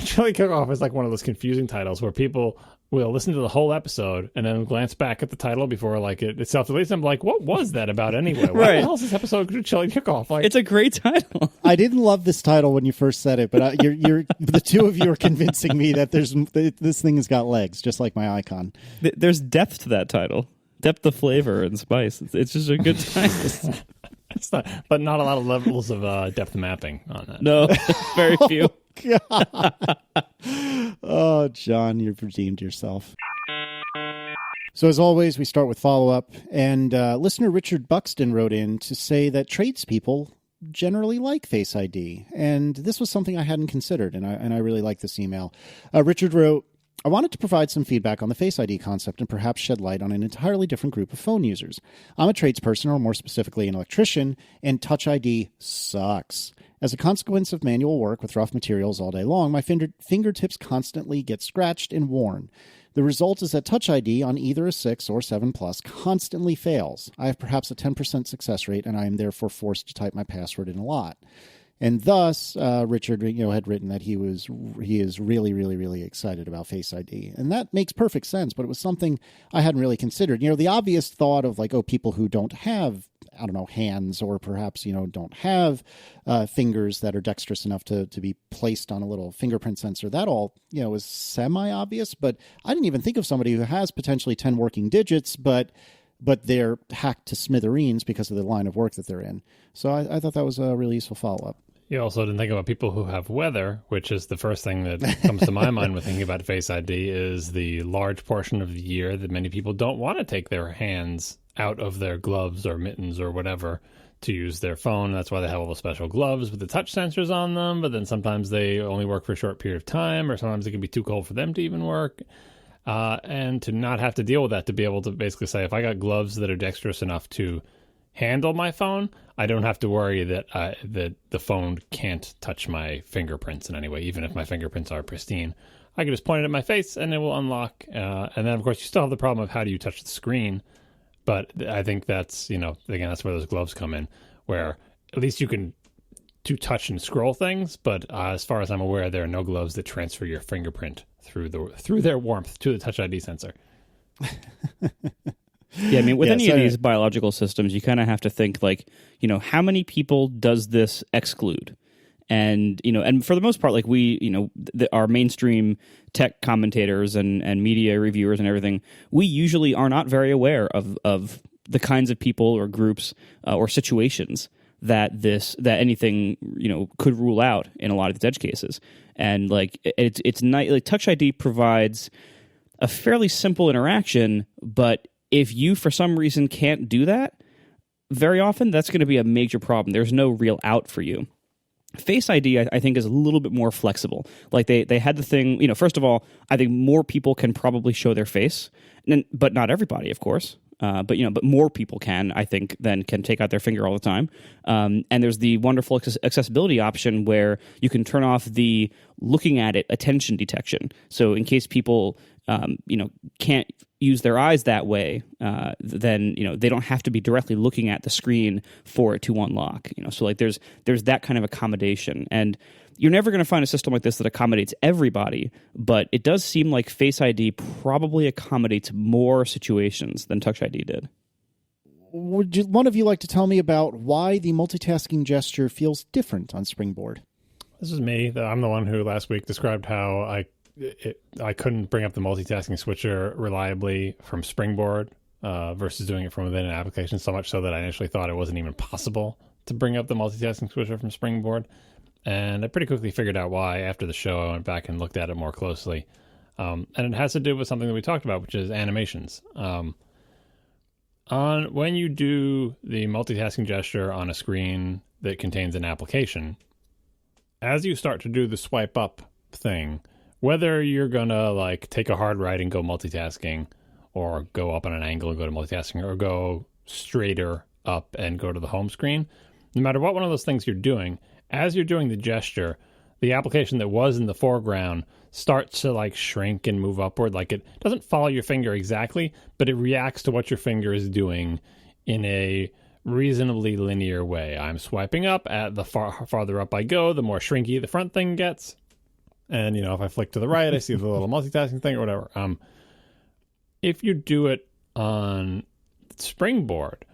Chili Cookoff is like one of those confusing titles where people will listen to the whole episode and then glance back at the title before like it self-deletes. I'm like, what was that about anyway? Why the hell is this episode Chili Cookoff? Like, it's a great title. I didn't love this title when you first said it, but you're the two of you are convincing me that this thing has got legs, just like my icon. There's depth to that title. Depth of flavor and spice. It's just a good title. But not a lot of levels of depth mapping on that. No, very few. God. Oh, John, you've redeemed yourself. So as always, we start with follow-up. And listener Richard Buxton wrote in to say that tradespeople generally like Face ID. And this was something I hadn't considered, and I really like this email. Richard wrote, I wanted to provide some feedback on the Face ID concept and perhaps shed light on an entirely different group of phone users. I'm a tradesperson, or more specifically an electrician, and Touch ID sucks. As a consequence of manual work with rough materials all day long, my fingertips constantly get scratched and worn. The result is that Touch ID on either a 6 or 7 Plus constantly fails. I have perhaps a 10% success rate, and I am therefore forced to type my password in a lot. And thus, Richard, had written that he is really, really, really excited about Face ID. And that makes perfect sense, but it was something I hadn't really considered. The obvious thought of like, people who don't have, hands, or perhaps, don't have fingers that are dexterous enough to be placed on a little fingerprint sensor. That all, is semi-obvious, but I didn't even think of somebody who has potentially 10 working digits, but they're hacked to smithereens because of the line of work that they're in. So I thought that was a really useful follow-up. You also didn't think about people who have weather, which is the first thing that comes to my mind when thinking about Face ID, is the large portion of the year that many people don't want to take their hands out of their gloves or mittens or whatever to use their phone. That's why they have all the special gloves with the touch sensors on them, but then sometimes they only work for a short period of time, or sometimes it can be too cold for them to even work. And to not have to deal with that, to be able to basically say, if I got gloves that are dexterous enough to handle my phone, I don't have to worry that the phone can't touch my fingerprints in any way, even if my fingerprints are pristine. I can just point it at my face and it will unlock. And then, of course, you still have the problem of how do you touch the screen. But I think that's, again, that's where those gloves come in, where at least you can to touch and scroll things. But as far as I'm aware, there are no gloves that transfer your fingerprint through their warmth to the Touch ID sensor. Yeah, I mean, with any of these biological systems, you kind of have to think like, how many people does this exclude? And, and for the most part, like our mainstream tech commentators and media reviewers and everything, we usually are not very aware of the kinds of people or groups or situations that anything, could rule out in a lot of these edge cases. And like, it's nice, like Touch ID provides a fairly simple interaction, but if you, for some reason, can't do that, very often that's going to be a major problem. There's no real out for you. Face ID, I think, is a little bit more flexible. Like they had the thing, first of all, I think more people can probably show their face, but not everybody, of course. But more people can, I think, than can take out their finger all the time. And there's the wonderful accessibility option where you can turn off the looking at it attention detection. So in case people, can't use their eyes that way, then they don't have to be directly looking at the screen for it to unlock. So like there's that kind of accommodation, and you're never going to find a system like this that accommodates everybody, but it does seem like Face ID probably accommodates more situations than Touch ID did. Would one of you like to tell me about why the multitasking gesture feels different on Springboard? This is me. I'm the one who last week described how I couldn't bring up the multitasking switcher reliably from Springboard versus doing it from within an application, so much so that I initially thought it wasn't even possible to bring up the multitasking switcher from Springboard. And I pretty quickly figured out why after the show. I went back and looked at it more closely. And it has to do with something that we talked about, which is animations. When you do the multitasking gesture on a screen that contains an application, as you start to do the swipe up thing, whether you're going to like take a hard right and go multitasking, or go up on an angle and go to multitasking, or go straighter up and go to the home screen, no matter what one of those things you're doing, as you're doing the gesture, the application that was in the foreground starts to like shrink and move upward. Like it doesn't follow your finger exactly, but it reacts to what your finger is doing in a reasonably linear way. I'm swiping up. At the farther up I go, the more shrinky the front thing gets. And, if I flick to the right, I see the little multitasking thing or whatever. If you do it on Springboard,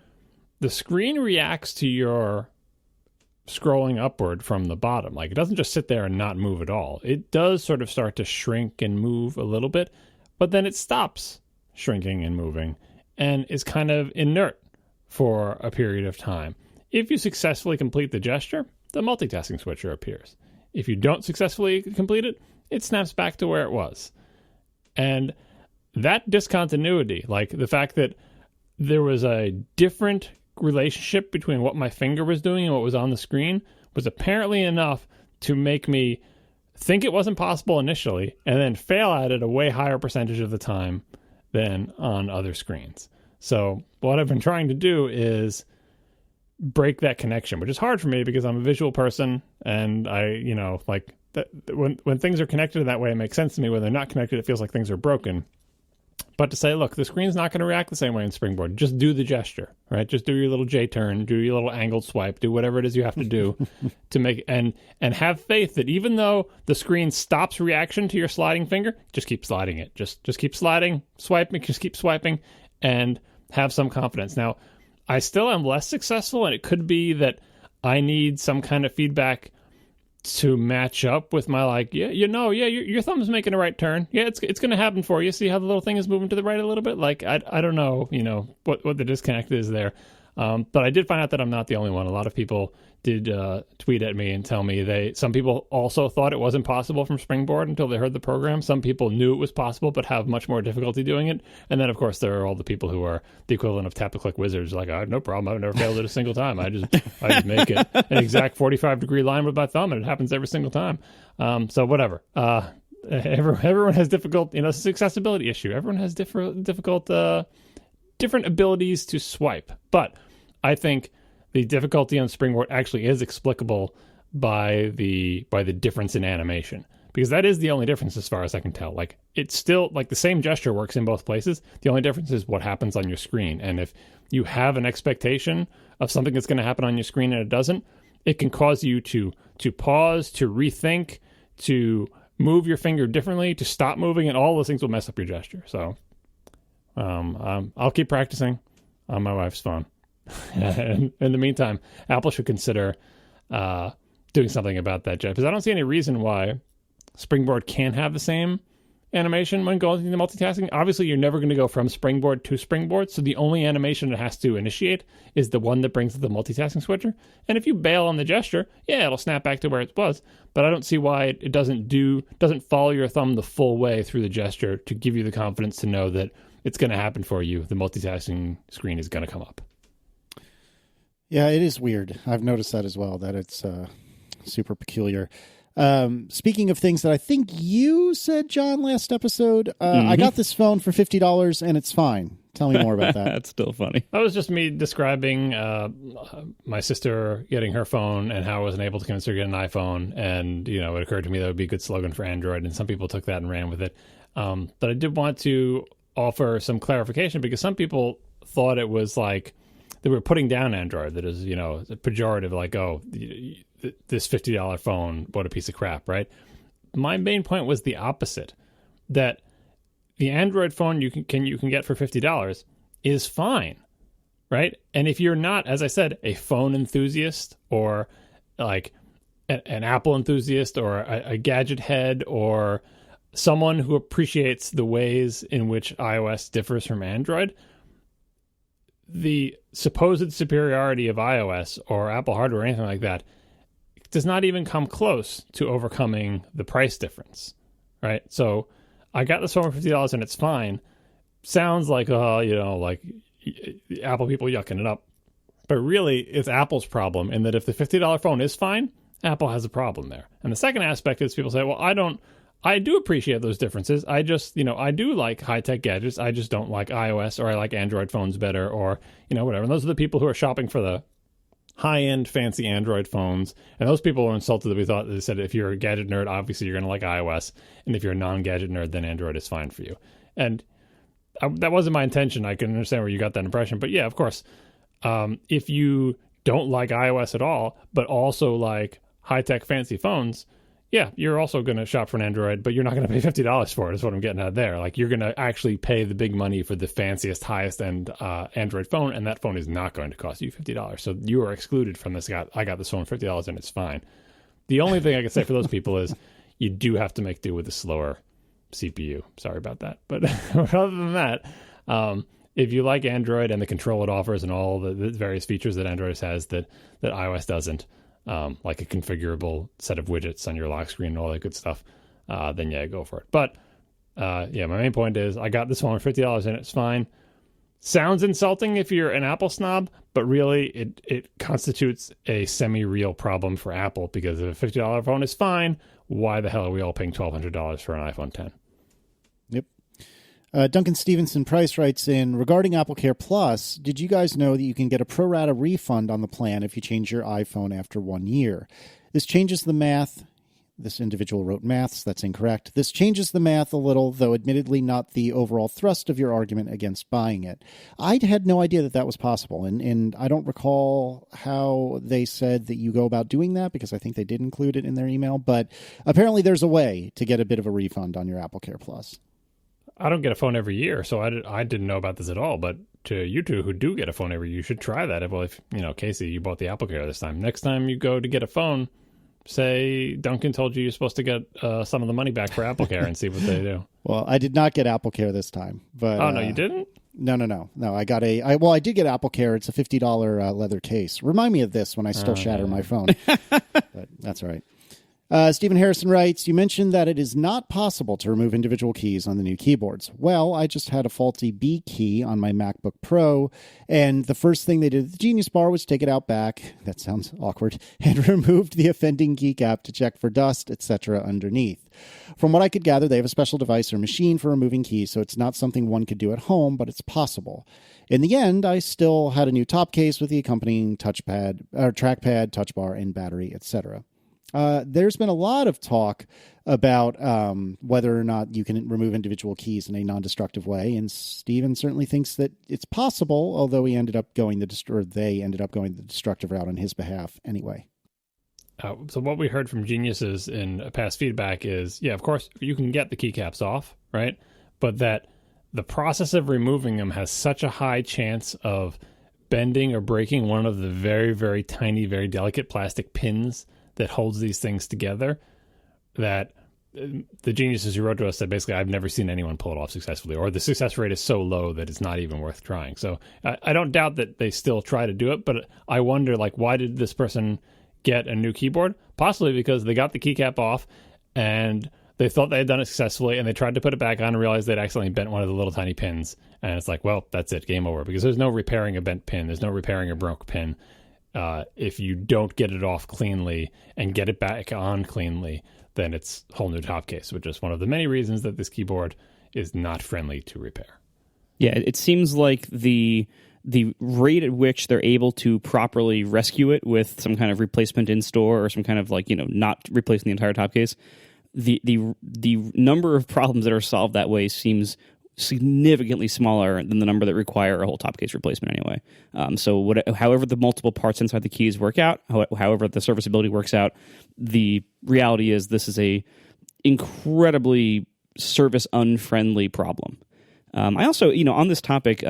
the screen reacts to your scrolling upward from the bottom. Like, it doesn't just sit there and not move at all. It does sort of start to shrink and move a little bit, but then it stops shrinking and moving and is kind of inert for a period of time. If you successfully complete the gesture, the multitasking switcher appears. If you don't successfully complete it, it snaps back to where it was. And that discontinuity, like the fact that there was a different relationship between what my finger was doing and what was on the screen, was apparently enough to make me think it wasn't possible initially and then fail at it a way higher percentage of the time than on other screens. So what I've been trying to do is break that connection, which is hard for me because I'm a visual person, and I, like that when things are connected in that way, it makes sense to me. When they're not connected, it feels like things are broken. But to say, look, the screen's not going to react the same way in Springboard. Just do the gesture, right? Just do your little J-turn, do your little angled swipe, do whatever it is you have to do to make and have faith that even though the screen stops reaction to your sliding finger, just keep sliding it. Just keep sliding, swiping, just keep swiping, and have some confidence. Now, I still am less successful, and it could be that I need some kind of feedback to match up with my your thumb's making a right turn. Yeah, it's going to happen for you. See how the little thing is moving to the right a little bit? Like, I don't know, what the disconnect is there. But I did find out that I'm not the only one. A lot of people did tweet at me and tell me some people also thought it wasn't possible from Springboard until they heard the program. Some people knew it was possible but have much more difficulty doing it. And then, of course, there are all the people who are the equivalent of tap-a-click wizards. Like, I have no problem. I've never failed it a single time. I just make it an exact 45-degree line with my thumb, and it happens every single time. So whatever. Everyone has difficult, it's an accessibility issue. Everyone has different abilities to swipe. But I think the difficulty on Springboard actually is explicable by the difference in animation, because that is the only difference as far as I can tell. Like, it's still like the same gesture works in both places. The only difference is what happens on your screen. And if you have an expectation of something that's going to happen on your screen and it doesn't, it can cause you to pause, to rethink, to move your finger differently, to stop moving, and all those things will mess up your gesture. So I'll keep practicing on my wife's phone. And in the meantime, Apple should consider doing something about that, Jeff, because I don't see any reason why Springboard can't have the same animation when going through the multitasking. Obviously, you're never going to go from Springboard to Springboard, so the only animation it has to initiate is the one that brings the multitasking switcher. And if you bail on the gesture, yeah, it'll snap back to where it was. But I don't see why it doesn't follow your thumb the full way through the gesture to give you the confidence to know that it's going to happen for you. The multitasking screen is going to come up. Yeah, it is weird. I've noticed that as well, that it's super peculiar. Speaking of things that I think you said, John, last episode, I got this phone for $50 and it's fine. Tell me more about that. That's still funny. That was just me describing my sister getting her phone and how I wasn't able to convince her to get an iPhone. And, it occurred to me that would be a good slogan for Android. And some people took that and ran with it. But I did want to offer some clarification, because some people thought it was like they were putting down Android. That is, pejorative, like, oh, this $50 phone, what a piece of crap, right? My main point was the opposite, that the Android phone you can get for $50 is fine, right? And if you're not, as I said, a phone enthusiast or like an Apple enthusiast or a gadget head or someone who appreciates the ways in which iOS differs from Android, the supposed superiority of iOS or Apple hardware or anything like that does not even come close to overcoming the price difference, right? So I got this phone for $50 and it's fine. Sounds like, like Apple people yucking it up. But really, it's Apple's problem, in that if the $50 phone is fine, Apple has a problem there. And the second aspect is people say, well, I do appreciate those differences. I just, I do like high-tech gadgets. I just don't like iOS, or I like Android phones better, or, whatever. And those are the people who are shopping for the high-end fancy Android phones. And those people were insulted that they said, if you're a gadget nerd, obviously you're going to like iOS. And if you're a non-gadget nerd, then Android is fine for you. And that wasn't my intention. I can understand where you got that impression. But yeah, of course, if you don't like iOS at all, but also like high-tech fancy phones, yeah, you're also going to shop for an Android, but you're not going to pay $50 for it, is what I'm getting at there. Like, you're going to actually pay the big money for the fanciest, highest end Android phone, and that phone is not going to cost you $50. So you are excluded from this. I got this phone for $50 and it's fine. The only thing I can say for those people is you do have to make do with a slower CPU. Sorry about that. But other than that, if you like Android and the control it offers and all the various features that Android has that iOS doesn't, like a configurable set of widgets on your lock screen and all that good stuff, then yeah, go for it. But yeah, my main point is I got this phone for $50 and it's fine. Sounds insulting if you're an Apple snob, but really it constitutes a semi-real problem for Apple, because if a $50 phone is fine, why the hell are we all paying $1,200 for an iPhone 10? Yep. Duncan Stevenson Price writes in, regarding AppleCare Plus, did you guys know that you can get a pro rata refund on the plan if you change your iPhone after 1 year? This changes the math. This individual wrote maths. That's incorrect. This changes the math a little, though admittedly not the overall thrust of your argument against buying it. I had no idea that that was possible, and I don't recall how they said that you go about doing that, because I think they did include it in their email, but apparently there's a way to get a bit of a refund on your AppleCare Plus. I don't get a phone every year, so I didn't know about this at all. But to you two who do get a phone every year, you should try that. Well, if, Casey, you bought the AppleCare this time. Next time you go to get a phone, say Duncan told you you're supposed to get some of the money back for AppleCare and see what they do. Well, I did not get AppleCare this time. But oh, no, you didn't? No. I got I did get AppleCare. It's a $50 leather case. Remind me of this when I still shatter my phone. But that's all right. Stephen Harrison writes, you mentioned that it is not possible to remove individual keys on the new keyboards. Well, I just had a faulty B key on my MacBook Pro, and the first thing they did at the Genius Bar was take it out back, that sounds awkward, and removed the offending keycap to check for dust, etc. underneath. From what I could gather, they have a special device or machine for removing keys, so it's not something one could do at home, but it's possible. In the end, I still had a new top case with the accompanying trackpad, touch bar, and battery, etc. There's been a lot of talk about whether or not you can remove individual keys in a non-destructive way, and Steven certainly thinks that it's possible, although they ended up going the destructive route on his behalf anyway. So what we heard from geniuses in past feedback is, yeah, of course, you can get the keycaps off, right? But that the process of removing them has such a high chance of bending or breaking one of the very, very tiny, very delicate plastic pins that holds these things together, that the geniuses who wrote to us said, basically, I've never seen anyone pull it off successfully, or the success rate is so low that it's not even worth trying. So I don't doubt that they still try to do it, but I wonder, why did this person get a new keyboard? Possibly because they got the keycap off and they thought they had done it successfully, and they tried to put it back on and realized they'd accidentally bent one of the little tiny pins. And it's like, well, that's it, game over, because there's no repairing a bent pin. There's no repairing a broke pin. If you don't get it off cleanly and get it back on cleanly, then it's a whole new top case, which is one of the many reasons that this keyboard is not friendly to repair. Yeah, it seems like the rate at which they're able to properly rescue it with some kind of replacement in store, or some kind of not replacing the entire top case, the number of problems that are solved that way seems significantly smaller than the number that require a whole top case replacement anyway. However the multiple parts inside the keys work out, however the serviceability works out, the reality is this is a incredibly service unfriendly problem. I also, on this topic,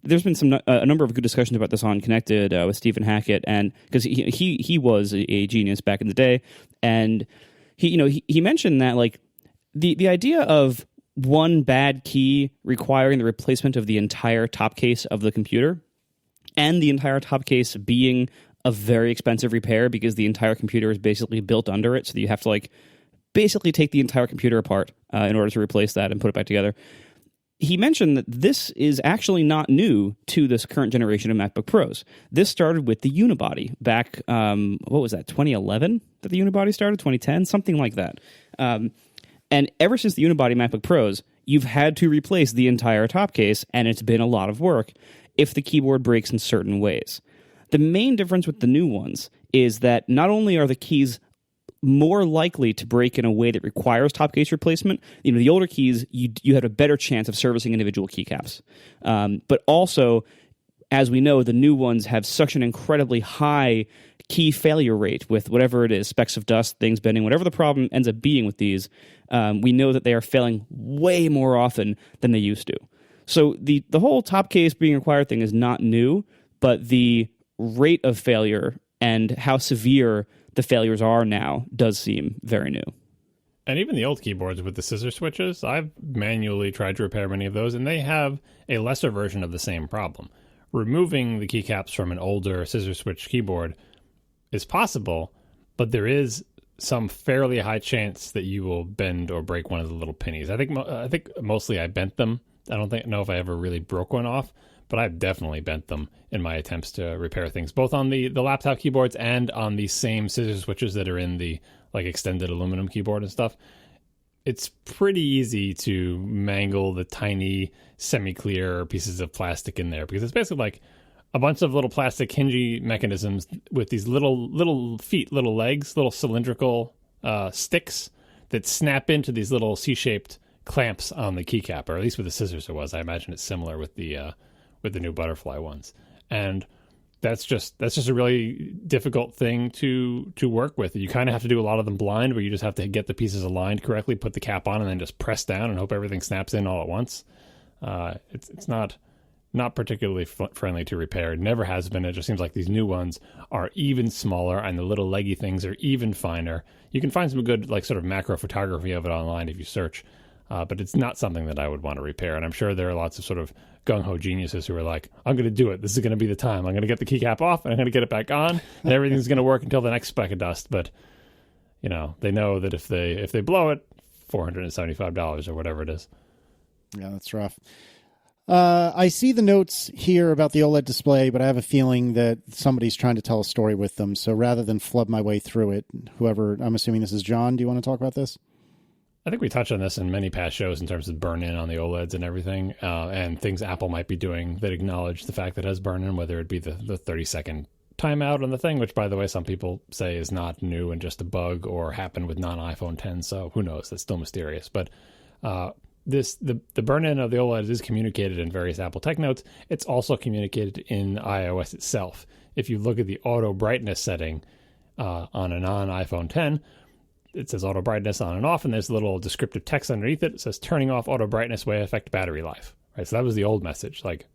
there's been a number of good discussions about this on Connected with Stephen Hackett, and because he was a genius back in the day, and he mentioned that the idea of one bad key requiring the replacement of the entire top case of the computer, and the entire top case being a very expensive repair because the entire computer is basically built under it, so that you have to basically take the entire computer apart in order to replace that and put it back together. He mentioned that this is actually not new to this current generation of MacBook Pros. This started with the unibody back, 2011 that the unibody started, 2010, something like that. And ever since the unibody MacBook Pros, you've had to replace the entire top case, and it's been a lot of work if the keyboard breaks in certain ways. The main difference with the new ones is that not only are the keys more likely to break in a way that requires top case replacement, the older keys, you had a better chance of servicing individual keycaps. But also, as we know, the new ones have such an incredibly high key failure rate with whatever it is, specks of dust, things bending, whatever the problem ends up being with these, we know that they are failing way more often than they used to. So the whole top case being required thing is not new, but the rate of failure and how severe the failures are now does seem very new. And even the old keyboards with the scissor switches, I've manually tried to repair many of those, and they have a lesser version of the same problem. Removing the keycaps from an older scissor switch keyboard is possible, but there is some fairly high chance that you will bend or break one of the little pinnies. I think mostly I bent them. I don't know if I ever really broke one off, but I've definitely bent them in my attempts to repair things, both on the laptop keyboards and on the same scissor switches that are in the like extended aluminum keyboard and stuff. It's pretty easy to mangle the tiny semi-clear pieces of plastic in there because it's basically like a bunch of little plastic hingy mechanisms with these little feet, little legs, little cylindrical sticks that snap into these little C-shaped clamps on the keycap, or at least with the scissors it was. I imagine it's similar with the new butterfly ones. And that's just a really difficult thing to work with. You kind of have to do a lot of them blind, where you just have to get the pieces aligned correctly, put the cap on, and then just press down and hope everything snaps in all at once. It's not particularly friendly to repair. It never has been. It just seems like these new ones are even smaller, and the little leggy things are even finer. You can find some good like sort of macro photography of it online if you search, but it's not something that I would want to repair. And I'm sure there are lots of sort of gung-ho geniuses who are like, I'm going to do it. This is going to be the time. I'm going to get the keycap off, and I'm going to get it back on, and everything's going to work until the next speck of dust. But, you know, they know that if they blow it, $475 or whatever it is. Yeah, that's rough. I see the notes here about the OLED display, but I have a feeling that somebody's trying to tell a story with them. So rather than flub my way through it, I'm assuming this is John. Do you want to talk about this? I think we touched on this in many past shows in terms of burn-in on the OLEDs and everything, and things Apple might be doing that acknowledge the fact that it has burn-in, whether it be the 30-second timeout on the thing, which, by the way, some people say is not new and just a bug or happened with non-iPhone 10, so who knows? That's still mysterious. But the burn-in of the OLED is communicated in various Apple Tech Notes. It's also communicated in iOS itself. If you look at the auto brightness setting on a non-iPhone 10, it says auto brightness on and off, and there's a little descriptive text underneath it. It says turning off auto brightness may affect battery life. Right, so that was the old message. Like,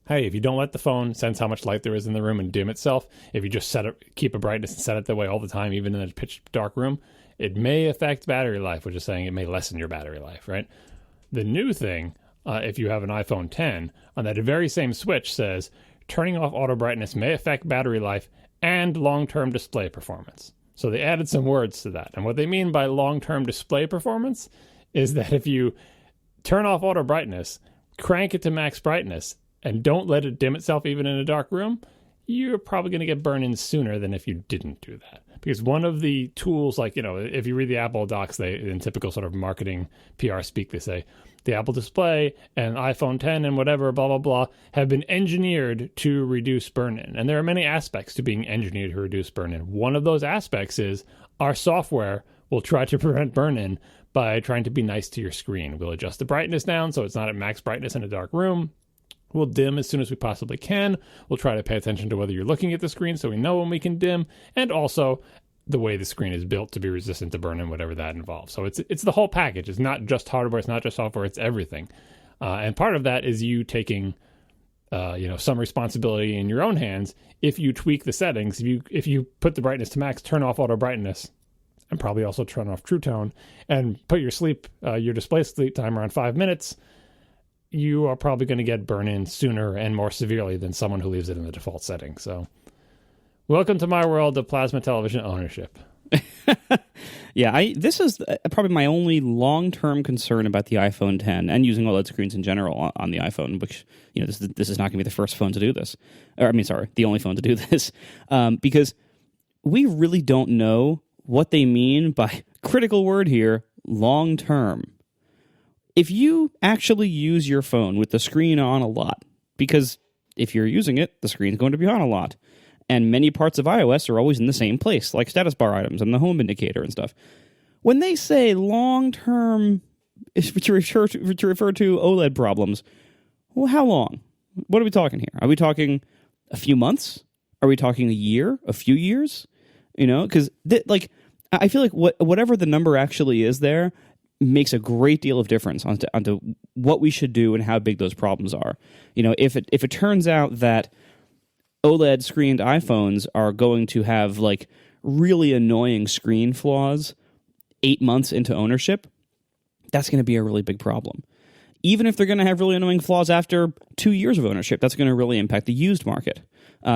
hey, if you don't let the phone sense how much light there is in the room and dim itself, if you just keep a brightness and set it that way all the time, even in a pitch dark room, it may affect battery life, which is saying it may lessen your battery life, right? The new thing, if you have an iPhone 10, on that very same switch says turning off auto brightness may affect battery life and long-term display performance. So they added some words to that. And what they mean by long-term display performance is that if you turn off auto brightness, crank it to max brightness, and don't let it dim itself even in a dark room, you're probably going to get burned-in sooner than if you didn't do that. Because one of the tools, like, you know, if you read the Apple docs, they, in typical sort of marketing PR speak, they say, the Apple Display and iPhone 10 and whatever, blah, blah, blah, have been engineered to reduce burn-in. And there are many aspects to being engineered to reduce burn-in. One of those aspects is our software will try to prevent burn-in by trying to be nice to your screen. We'll adjust the brightness down so it's not at max brightness in a dark room. We'll dim as soon as we possibly can. We'll try to pay attention to whether you're looking at the screen so we know when we can dim. And also the way the screen is built to be resistant to burn-in, whatever that involves. So it's the whole package. It's not just hardware. It's not just software. It's everything. And part of that is you taking some responsibility in your own hands. If you tweak the settings, if you put the brightness to max, turn off auto brightness, and probably also turn off True Tone, and put your display sleep timer on 5 minutes, you are probably going to get burn-in sooner and more severely than someone who leaves it in the default setting. So welcome to my world of plasma television ownership. Yeah, this is probably my only long-term concern about the iPhone 10 and using OLED screens in general on the iPhone, which, you know, this is not going to be the first phone to do this. The only phone to do this. Because we really don't know what they mean by, critical word here, long-term. If you actually use your phone with the screen on a lot, because if you're using it, the screen's going to be on a lot, and many parts of iOS are always in the same place, like status bar items and the home indicator and stuff. When they say long-term, to refer to OLED problems, well, how long? What are we talking here? Are we talking a few months? Are we talking a year, a few years? Because I feel like whatever the number actually is there makes a great deal of difference onto what we should do and how big those problems are. If it turns out that OLED screened iPhones are going to have like really annoying screen flaws 8 months into ownership, that's going to be a really big problem. Even if they're going to have really annoying flaws after 2 years of ownership, that's going to really impact the used market.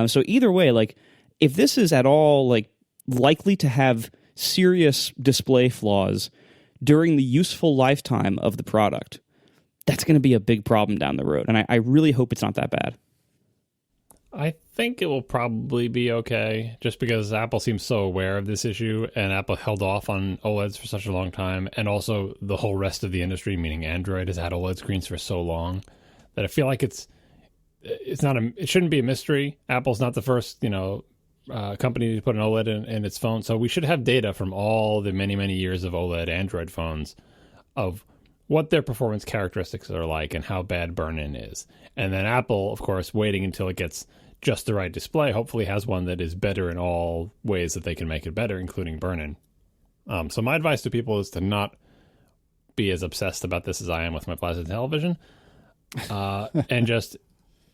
So either way, like if this is at all like likely to have serious display flaws during the useful lifetime of the product, that's going to be a big problem down the road. And I really hope it's not that bad. I think it will probably be okay, just because Apple seems so aware of this issue, and Apple held off on OLEDs for such a long time, and also the whole rest of the industry, meaning Android, has had OLED screens for so long that I feel like it shouldn't be a mystery. Apple's not the first, company to put an OLED in its phone, so we should have data from all the many, many years of OLED Android phones of what their performance characteristics are like and how bad burn-in is. And then Apple, of course, waiting until it gets just the right display, hopefully has one that is better in all ways that they can make it better, including burn-in. So my advice to people is to not be as obsessed about this as I am with my plasma television, and just,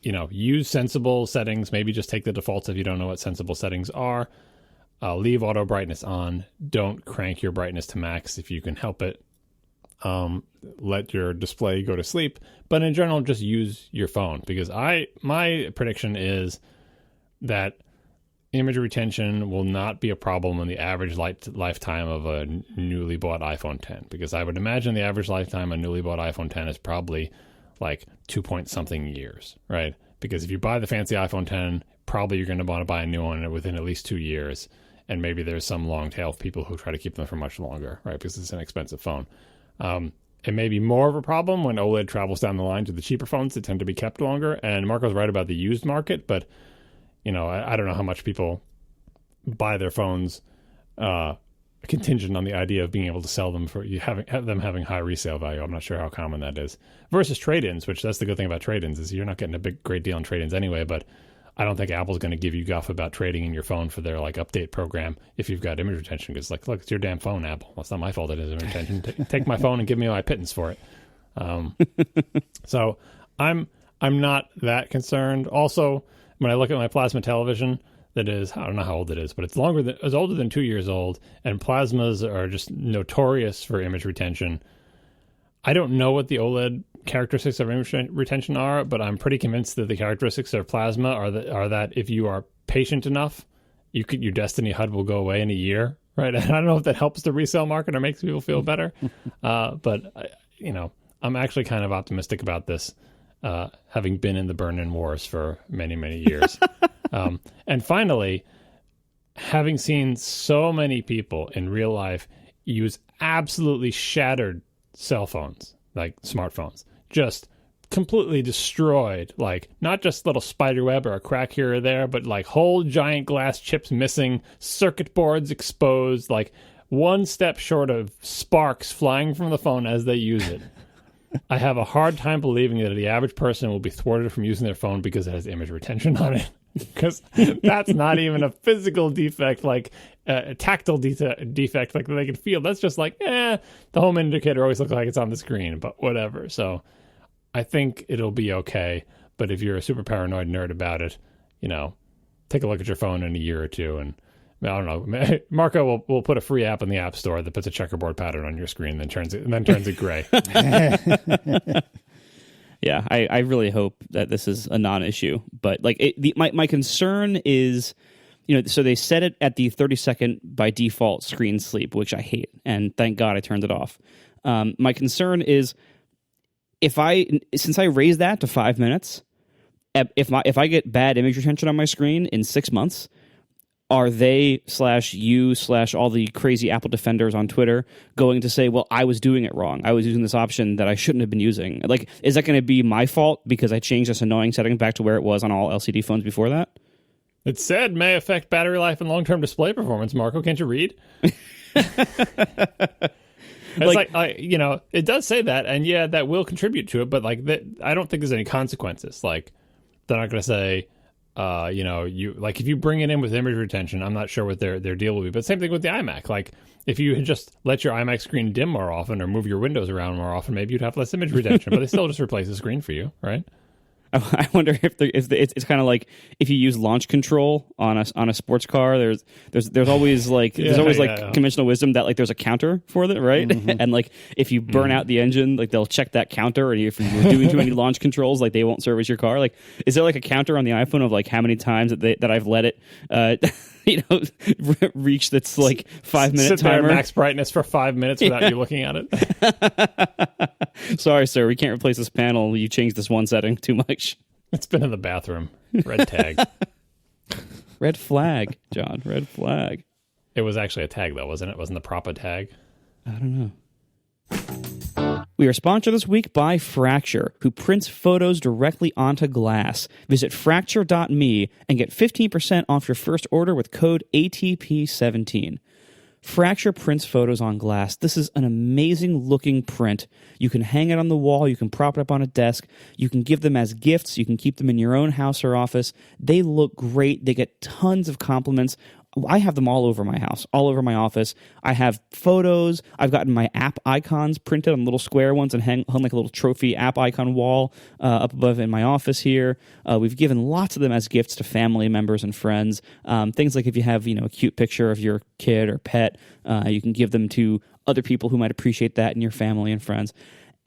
use sensible settings. Maybe just take the defaults if you don't know what sensible settings are. Leave auto brightness on. Don't crank your brightness to max if you can help it. Let your display go to sleep, but in general, just use your phone, because my prediction is that image retention will not be a problem in the average lifetime of a newly bought iPhone 10, because I would imagine the average lifetime of a newly bought iPhone 10 is probably like 2-point-something years, right? Because if you buy the fancy iPhone 10, probably you're going to want to buy a new one within at least 2 years, and maybe there's some long tail of people who try to keep them for much longer, right? Because it's an expensive phone. It may be more of a problem when OLED travels down the line to the cheaper phones that tend to be kept longer. And Marco's right about the used market, but I don't know how much people buy their phones contingent on the idea of being able to sell them for have them having high resale value. I'm not sure how common that is. Versus trade-ins, which that's the good thing about trade-ins, is you're not getting a great deal on trade-ins anyway, but I don't think Apple's going to give you guff about trading in your phone for their update program if you've got image retention, because look, it's your damn phone, Apple. It's not my fault it is image retention. Take my phone and give me my pittance for it. So I'm not that concerned. Also, when I look at my plasma television, that is, I don't know how old it is, but it's older than 2 years old, and plasmas are just notorious for image retention. I don't know what the OLED characteristics of image retention are, but I'm pretty convinced that the characteristics of plasma are that if you are patient enough, your Destiny HUD will go away in a year, right? And I don't know if that helps the resale market or makes people feel better, but I'm actually kind of optimistic about this, having been in the burn-in wars for many, many years. And finally, having seen so many people in real life use absolutely shattered cell phones, like smartphones, just completely destroyed, not just little spider web or a crack here or there, but whole giant glass chips missing, circuit boards exposed, one step short of sparks flying from the phone as they use it. I have a hard time believing that the average person will be thwarted from using their phone because it has image retention on it. Because that's not even a physical defect, a tactile defect that they can feel. That's just the home indicator always looks like it's on the screen, but whatever. So I think it'll be okay. But if you're a super paranoid nerd about it, take a look at your phone in a year or two, and I don't know. Marco will put a free app in the App Store that puts a checkerboard pattern on your screen, then turns it gray. Yeah, I really hope that this is a non-issue. But my concern is, so they set it at the 30-second by default screen sleep, which I hate, and thank God I turned it off. My concern is since I raised that to 5 minutes, if I get bad image retention on my screen in 6 months, are they / all the crazy Apple defenders on Twitter going to say, well, I was doing it wrong. I was using this option that I shouldn't have been using. Is that going to be my fault because I changed this annoying setting back to where it was on all LCD phones before that? It said may affect battery life and long-term display performance. Marco, can't you read? It's it does say that, and yeah, that will contribute to it, but I don't think there's any consequences. They're not going to say, you like if you bring it in with image retention, I'm not sure what their deal will be. But same thing with the iMac. Like if you had just let your iMac screen dim more often or move your windows around more often, maybe you'd have less image retention. But they still just replace the screen for you, right? I wonder if it's kind of like if you use launch control on a sports car. There's always like conventional wisdom that like there's a counter for it, right? Mm-hmm. And like if you burn out the engine, like they'll check that counter. And if you're doing too many launch controls, like they won't service your car. Like, is there like a counter on the iPhone of like how many times that I've let it reach that's like 5-minute timer? There max brightness for 5 minutes without you looking at it. Sorry, sir, we can't replace this panel. You changed this one setting too much. It's been in the bathroom. Red tag. Red flag, John. Red flag. It was actually a tag, though, wasn't it? Wasn't the prop a tag? I don't know. We are sponsored this week by Fracture, who prints photos directly onto glass. Visit fracture.me and get 15% off your first order with code ATP17. Fracture prints photos on glass. This is an amazing looking print. You can hang it on the wall. You can prop it up on a desk. You can give them as gifts. You can keep them in your own house or office. They look great. They get tons of compliments. I have them all over my house, all over my office. I have photos. I've gotten my app icons printed on little square ones and hung like a little trophy app icon wall up above in my office here. We've given lots of them as gifts to family members and friends. Things like if you have a cute picture of your kid or pet, you can give them to other people who might appreciate that in your family and friends.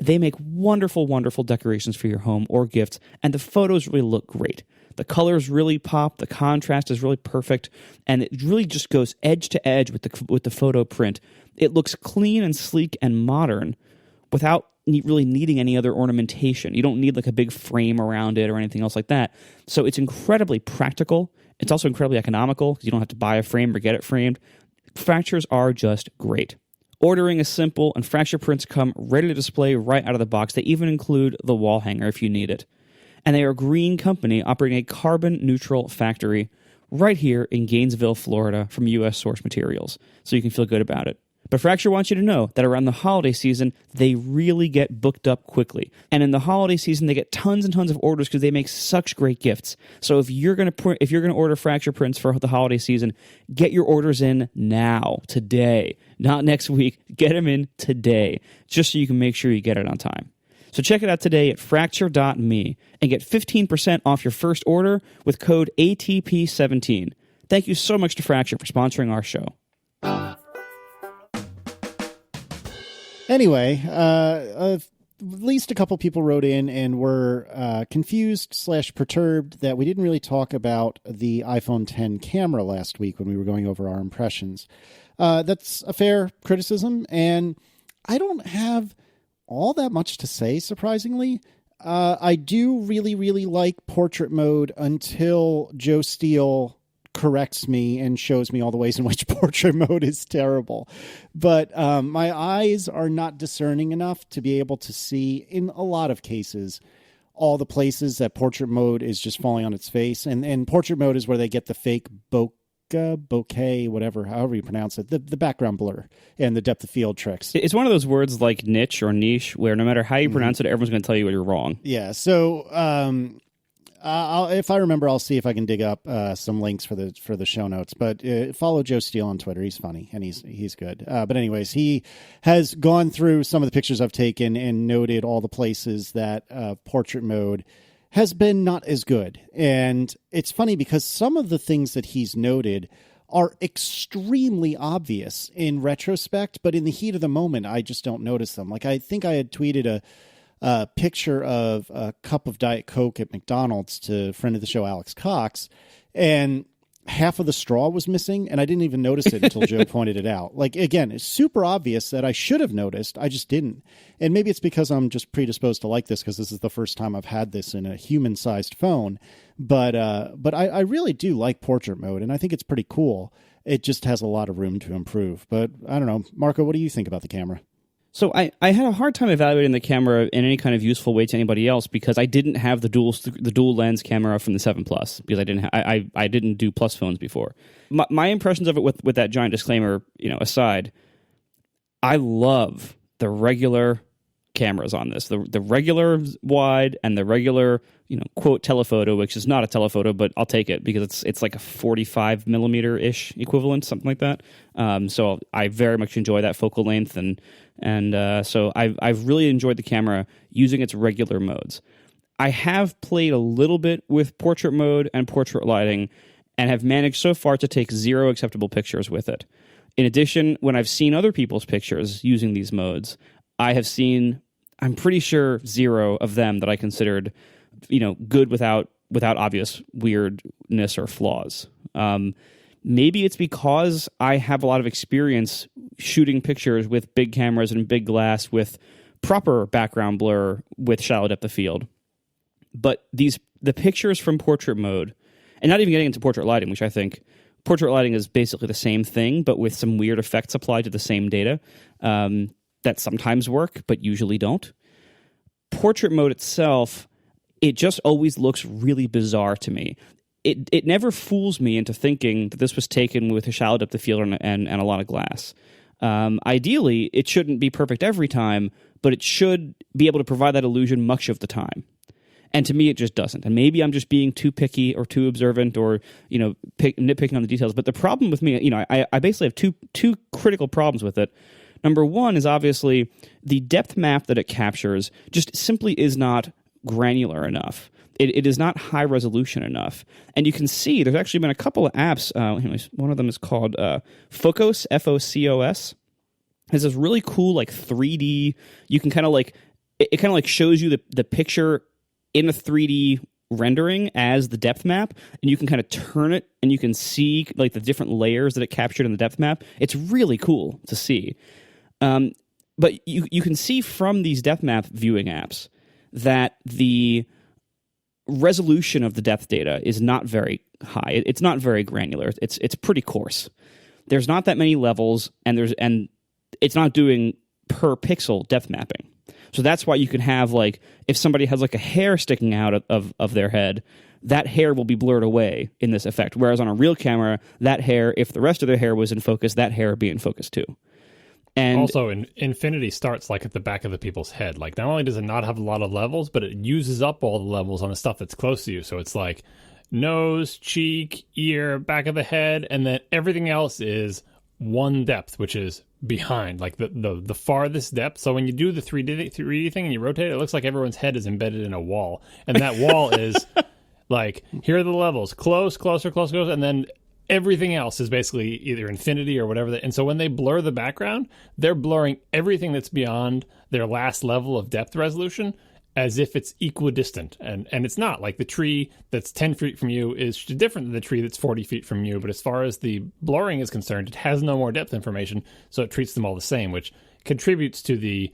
They make wonderful, wonderful decorations for your home or gifts, and the photos really look great. The colors really pop, the contrast is really perfect, and it really just goes edge to edge with the photo print. It looks clean and sleek and modern without really needing any other ornamentation. You don't need like a big frame around it or anything else like that. So it's incredibly practical. It's also incredibly economical because you don't have to buy a frame or get it framed. Fractures are just great. Ordering is simple, and Fracture prints come ready to display right out of the box. They even include the wall hanger if you need it. And they are a green company operating a carbon-neutral factory right here in Gainesville, Florida, from U.S. source materials, so you can feel good about it. But Fracture wants you to know that around the holiday season, they really get booked up quickly. And in the holiday season, they get tons and tons of orders because they make such great gifts. So if you're going to order Fracture prints for the holiday season, get your orders in now, today, not next week. Get them in today, just so you can make sure you get it on time. So check it out today at fracture.me and get 15% off your first order with code ATP17. Thank you so much to Fracture for sponsoring our show. Anyway, at least a couple people wrote in and were confused/perturbed that we didn't really talk about the iPhone X camera last week when we were going over our impressions. That's a fair criticism, and I don't have all that much to say, surprisingly. I do really, really like portrait mode until Joe Steele corrects me and shows me all the ways in which portrait mode is terrible. But my eyes are not discerning enough to be able to see, in a lot of cases, all the places that portrait mode is just falling on its face. And portrait mode is where they get the fake bokeh, whatever, however you pronounce it, the background blur and the depth of field tricks. It's one of those words like niche or niche where no matter how you pronounce it, everyone's going to tell you you're wrong. Yeah, so if I remember, I'll see if I can dig up some links for the show notes. But follow Joe Steele on Twitter. He's funny and he's good. But anyways, he has gone through some of the pictures I've taken and noted all the places that portrait mode has been not as good. And it's funny because some of the things that he's noted are extremely obvious in retrospect, but in the heat of the moment, I just don't notice them. Like, I think I had tweeted a picture of a cup of Diet Coke at McDonald's to a friend of the show, Alex Cox, and half of the straw was missing, and I didn't even notice it until Joe pointed it out. Like, again, it's super obvious that I should have noticed. I just didn't. And maybe it's because I'm just predisposed to like this because this is the first time I've had this in a human-sized phone. But I really do like portrait mode, and I think it's pretty cool. It just has a lot of room to improve. But I don't know. Marco, what do you think about the camera? So I had a hard time evaluating the camera in any kind of useful way to anybody else because I didn't have the dual lens camera from the 7 Plus because I didn't do Plus phones before. My impressions of it with that giant disclaimer aside, I love the regular cameras on this, the regular wide and the regular, quote, telephoto, which is not a telephoto, but I'll take it because it's like a 45 millimeter ish equivalent, something like that. So I very much enjoy that focal length, and so I've really enjoyed the camera using its regular modes. I have played a little bit with portrait mode and portrait lighting, and have managed so far to take 0 acceptable pictures with it. In addition, when I've seen other people's pictures using these modes, I have seen, I'm pretty sure, 0 of them that I considered, good without obvious weirdness or flaws. Maybe it's because I have a lot of experience shooting pictures with big cameras and big glass with proper background blur with shallow depth of field. But the pictures from portrait mode, and not even getting into portrait lighting, which I think portrait lighting is basically the same thing, but with some weird effects applied to the same data that sometimes work, but usually don't. Portrait mode itself, it just always looks really bizarre to me. It never fools me into thinking that this was taken with a shallow depth of field and a lot of glass. Ideally, it shouldn't be perfect every time, but it should be able to provide that illusion much of the time. And to me, it just doesn't. And maybe I'm just being too picky or too observant or, nitpicking on the details. But the problem with me, I basically have two critical problems with it. Number one is obviously the depth map that it captures just simply is not granular enough. It is not high resolution enough. And you can see there's actually been a couple of apps. One of them is called Focos, Focos. It has this really cool 3D, you can kind of it kind of shows you the picture in a 3D rendering as the depth map, and you can kind of turn it and you can see the different layers that it captured in the depth map. It's really cool to see. But you can see from these depth map viewing apps that the resolution of the depth data is not very high. It's not very granular. It's pretty coarse. There's not that many levels, and it's not doing per pixel depth mapping. So that's why you can have, if somebody has a hair sticking out of their head, that hair will be blurred away in this effect. Whereas on a real camera, that hair, if the rest of their hair was in focus, that hair would be in focus too. And also, infinity starts at the back of the people's head. Not only does it not have a lot of levels, but it uses up all the levels on the stuff that's close to you. So it's nose, cheek, ear, back of the head, and then everything else is one depth, which is behind, the farthest depth. So when you do the 3D thing and you rotate it, it looks like everyone's head is embedded in a wall. And that wall is here are the levels, close, closer, and then everything else is basically either infinity or whatever. And so when they blur the background, they're blurring everything that's beyond their last level of depth resolution as if it's equidistant. And it's not. The tree that's 10 feet from you is different than the tree that's 40 feet from you. But as far as the blurring is concerned, it has no more depth information, so it treats them all the same, which contributes to the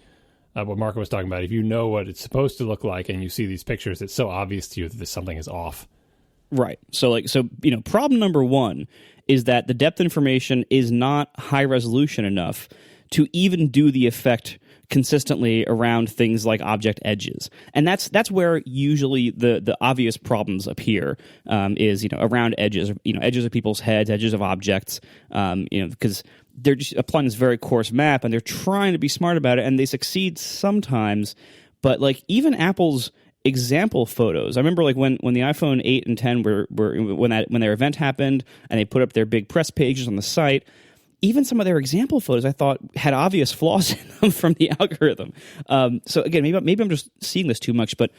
what Marco was talking about. If you know what it's supposed to look like and you see these pictures, it's so obvious to you that something is off. Right. So problem number one is that the depth information is not high resolution enough to even do the effect consistently around things like object edges. And that's where usually the obvious problems appear, is around edges, edges of people's heads, edges of objects, because they're just applying this very coarse map and they're trying to be smart about it, and they succeed sometimes. But even Apple's example photos, I remember when the iPhone 8 and 10 were when their event happened and they put up their big press pages on the site, even some of their example photos I thought had obvious flaws in them from the algorithm. So again, maybe I'm just seeing this too much, but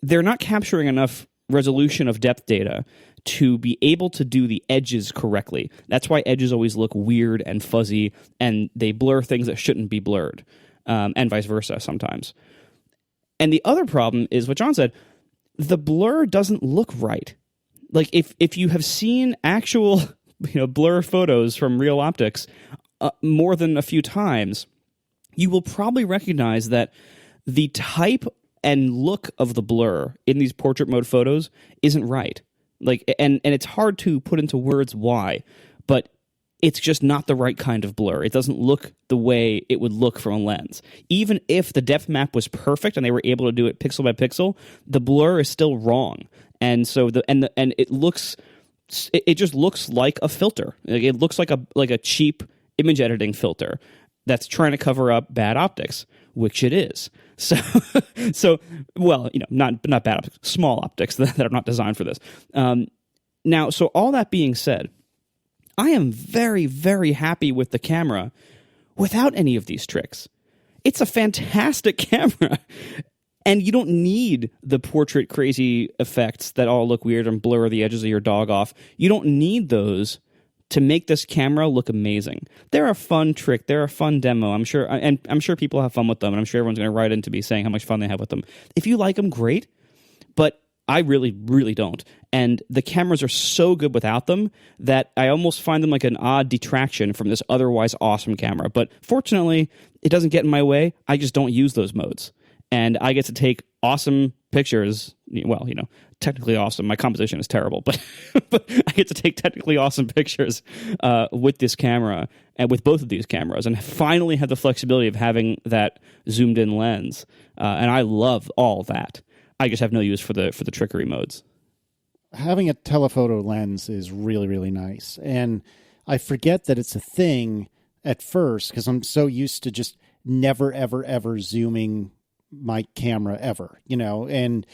they're not capturing enough resolution of depth data to be able to do the edges correctly. That's why edges always look weird and fuzzy, and they blur things that shouldn't be blurred, and vice versa sometimes. And the other problem is what John said, the blur doesn't look right. If you have seen actual blur photos from real optics more than a few times, you will probably recognize that the type and look of the blur in these portrait mode photos isn't right. And it's hard to put into words why, but it's just not the right kind of blur. It doesn't look the way it would look from a lens. Even if the depth map was perfect and they were able to do it pixel by pixel, the blur is still wrong. And so it just looks like a filter. It looks like a cheap image editing filter. that's trying to cover up bad optics, which it is. So well, not bad optics, small optics that are not designed for this. Now, so all that being said, I am very, very happy with the camera without any of these tricks. It's a fantastic camera. And you don't need the portrait crazy effects that all look weird and blur the edges of your dog off. You don't need those to make this camera look amazing. They're a fun trick. They're a fun demo. I'm sure people have fun with them, and I'm sure everyone's going to write in to be saying how much fun they have with them. If you like them, great. But I really, really don't. And the cameras are so good without them that I almost find them like an odd detraction from this otherwise awesome camera. But fortunately, it doesn't get in my way. I just don't use those modes. And I get to take awesome pictures. Well, technically awesome. My composition is terrible, but I get to take technically awesome pictures with this camera and with both of these cameras, and finally have the flexibility of having that zoomed in lens. And I love all that. I just have no use for the trickery modes. Having a telephoto lens is really, really nice, and I forget that it's a thing at first because I'm so used to just never, ever, ever zooming my camera ever, and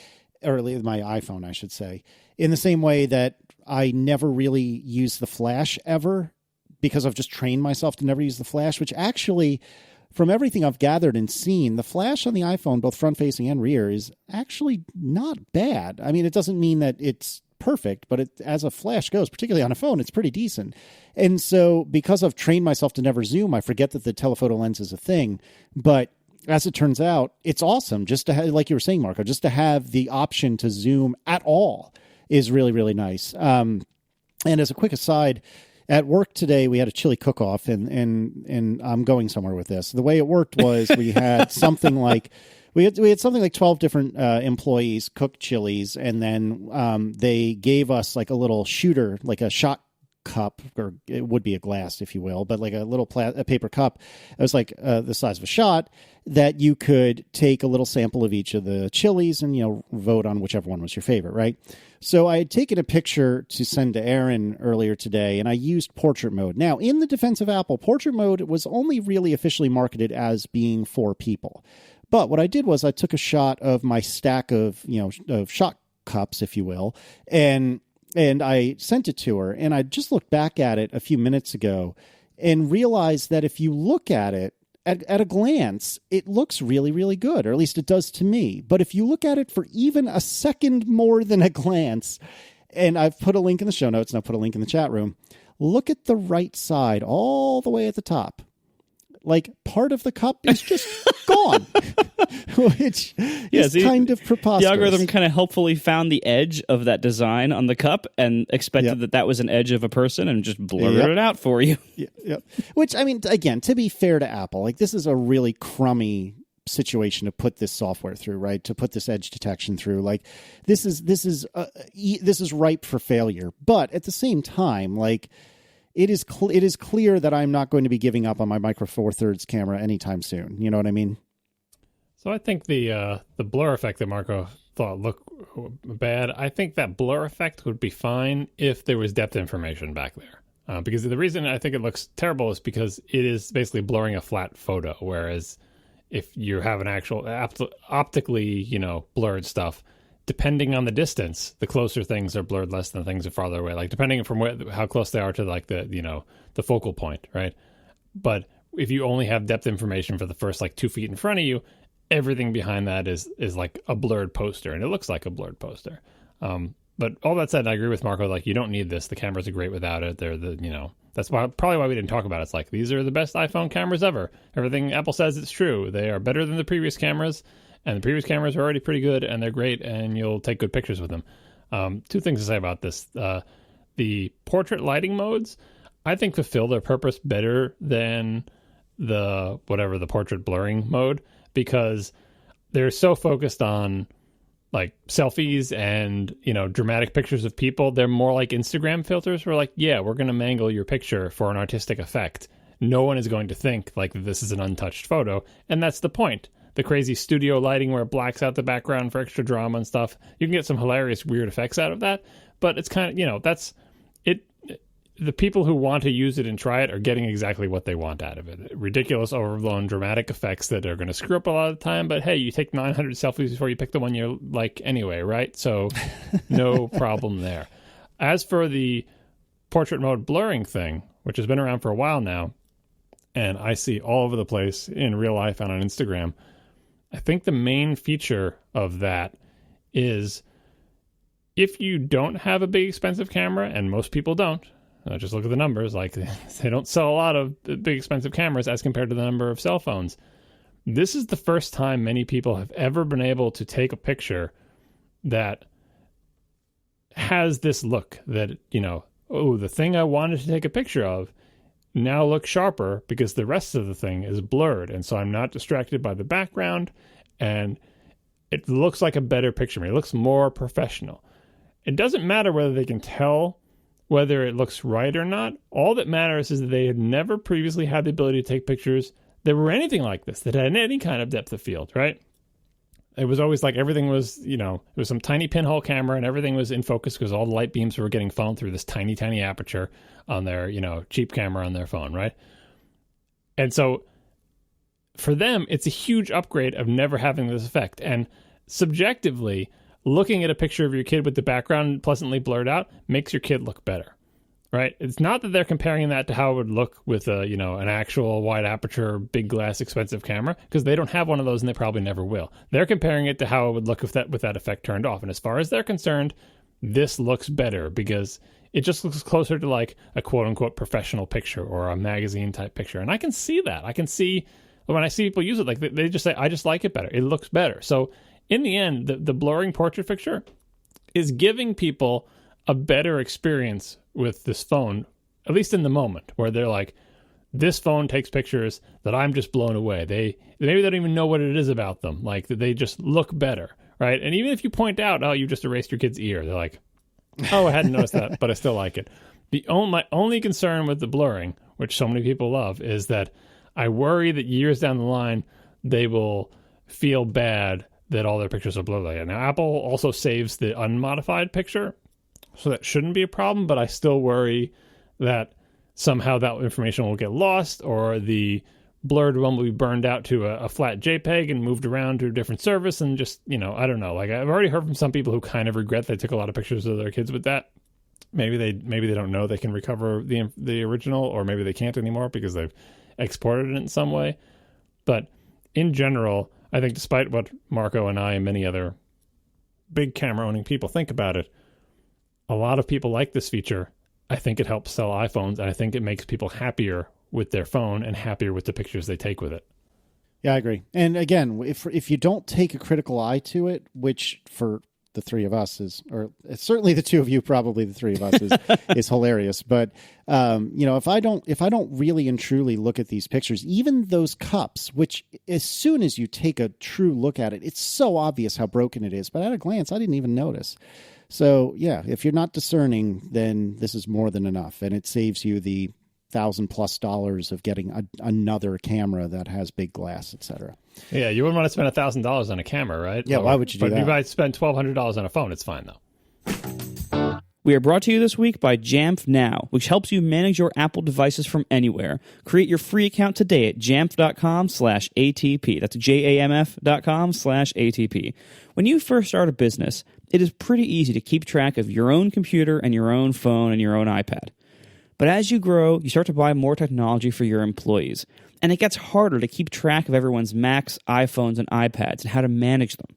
or my iPhone, I should say, in the same way that I never really use the flash ever because I've just trained myself to never use the flash, which actually, from everything I've gathered and seen, the flash on the iPhone, both front facing and rear, is actually not bad. I mean, it doesn't mean that it's perfect, but as a flash goes, particularly on a phone, it's pretty decent. And so because I've trained myself to never zoom, I forget that the telephoto lens is a thing. But as it turns out, it's awesome just to have, like you were saying, Marco, just to have the option to zoom at all is really, really nice. And as a quick aside, at work today, we had a chili cook-off, and I'm going somewhere with this. The way it worked was we had something like 12 different employees cook chilies, and then they gave us like a little shooter, like a shot cup, or it would be a glass, if you will, but like a little a paper cup. It was like the size of a shot that you could take a little sample of each of the chilies and, vote on whichever one was your favorite, right? So I had taken a picture to send to Aaron earlier today, and I used portrait mode. Now, in the defense of Apple, portrait mode was only really officially marketed as being for people. But what I did was I took a shot of my stack of, of shot cups, if you will, and I sent it to her, and I just looked back at it a few minutes ago and realized that if you look at it at a glance, it looks really, really good, or at least it does to me. But if you look at it for even a second more than a glance, and I've put a link in the show notes and I'll put a link in the chat room, look at the right side all the way at the top. Like, part of the cup is just gone, which is kind of preposterous. The algorithm kind of helpfully found the edge of that design on the cup and expected that was an edge of a person and just blurred it out for you. Yep. Which, I mean, again, to be fair to Apple, like, this is a really crummy situation to put this software through, right? To put this edge detection through. Like, this is ripe for failure. But at the same time, like, it is clear that I'm not going to be giving up on my Micro Four Thirds camera anytime soon. You know what I mean? So I think the blur effect that Marco thought looked bad, I think that blur effect would be fine if there was depth information back there. Because the reason I think it looks terrible is because it is basically blurring a flat photo, whereas if you have an actual optically, blurred stuff, depending on the distance, the closer things are blurred less than things are farther away. Like, depending from how close they are to like the focal point, right? But if you only have depth information for the first 2 feet in front of you, everything behind that is like a blurred poster, and it looks like a blurred poster. But all that said, I agree with Marco. Like, you don't need this. The cameras are great without it. They're that's probably why we didn't talk about it. It's like, these are the best iPhone cameras ever. Everything Apple says it's true. They are better than the previous cameras. And the previous cameras are already pretty good, and they're great, and you'll take good pictures with them. Two things to say about this. The portrait lighting modes, I think, fulfill their purpose better than the portrait blurring mode, because they're so focused on selfies and, dramatic pictures of people. They're more like Instagram filters where we're going to mangle your picture for an artistic effect. No one is going to think this is an untouched photo, and that's the point. The crazy studio lighting where it blacks out the background for extra drama and stuff. You can get some hilarious, weird effects out of that, but it's kind of, that's it. the people who want to use it and try it are getting exactly what they want out of it. Ridiculous, overblown, dramatic effects that are going to screw up a lot of the time. But hey, you take 900 selfies before you pick the one you like anyway, right? So no problem there. As for the portrait mode blurring thing, which has been around for a while now, and I see all over the place in real life and on Instagram, I think the main feature of that is if you don't have a big expensive camera, and most people don't, just look at the numbers, like they don't sell a lot of big expensive cameras as compared to the number of cell phones. This is the first time many people have ever been able to take a picture that has this look that, the thing I wanted to take a picture of now looks sharper because the rest of the thing is blurred. And so I'm not distracted by the background, and it looks like a better picture. It looks more professional. It doesn't matter whether they can tell whether it looks right or not. All that matters is that they had never previously had the ability to take pictures that were anything like this, that had any kind of depth of field, right? It was always like everything was, it was some tiny pinhole camera and everything was in focus because all the light beams were getting funneled through this tiny, tiny aperture on their, cheap camera on their phone, right? And so for them, it's a huge upgrade of never having this effect. And subjectively, looking at a picture of your kid with the background pleasantly blurred out makes your kid look better, right? It's not that they're comparing that to how it would look with an actual wide aperture, big glass, expensive camera, because they don't have one of those and they probably never will. They're comparing it to how it would look with that effect turned off. And as far as they're concerned, this looks better because it just looks closer to like a quote unquote professional picture or a magazine type picture. And I can see that. I can see when I see people use it, like they just say, I just like it better. It looks better. So in the end, the blurring portrait picture is giving people a better experience with this phone, at least in the moment, where they're like, this phone takes pictures that I'm just blown away. Maybe they don't even know what it is about them. Like, they just look better, right? And even if you point out, oh, you just erased your kid's ear, they're like, oh, I hadn't noticed that, but I still like it. My only concern with the blurring, which so many people love, is that I worry that years down the line, they will feel bad that all their pictures are blurred like that. Now, Apple also saves the unmodified picture, so that shouldn't be a problem, but I still worry that somehow that information will get lost or the blurred one will be burned out to a flat JPEG and moved around to a different service and just, I don't know. Like, I've already heard from some people who kind of regret they took a lot of pictures of their kids with that. Maybe they don't know they can recover the original, or maybe they can't anymore because they've exported it in some way. But in general, I think despite what Marco and I and many other big camera-owning people think about it, a lot of people like this feature. I think it helps sell iPhones, and I think it makes people happier with their phone and happier with the pictures they take with it. Yeah, I agree. And again, if you don't take a critical eye to it, which for the three of us is, or certainly the two of you, probably the three of us is hilarious. But if I don't really and truly look at these pictures, even those cups, which as soon as you take a true look at it, it's so obvious how broken it is. But at a glance, I didn't even notice. So yeah, if you're not discerning, then this is more than enough, and it saves you the $1,000+ of getting another camera that has big glass, etc. Yeah, you wouldn't want to spend $1,000 on a camera, right? Yeah, why would you do that? But you might spend $1,200 on a phone. It's fine though. We are brought to you this week by Jamf Now, which helps you manage your Apple devices from anywhere. Create your free account today at jamf.com/ATP. That's JAMF.com/ATP. When you first start a business, it is pretty easy to keep track of your own computer and your own phone and your own iPad. But as you grow, you start to buy more technology for your employees, and it gets harder to keep track of everyone's Macs, iPhones, and iPads and how to manage them.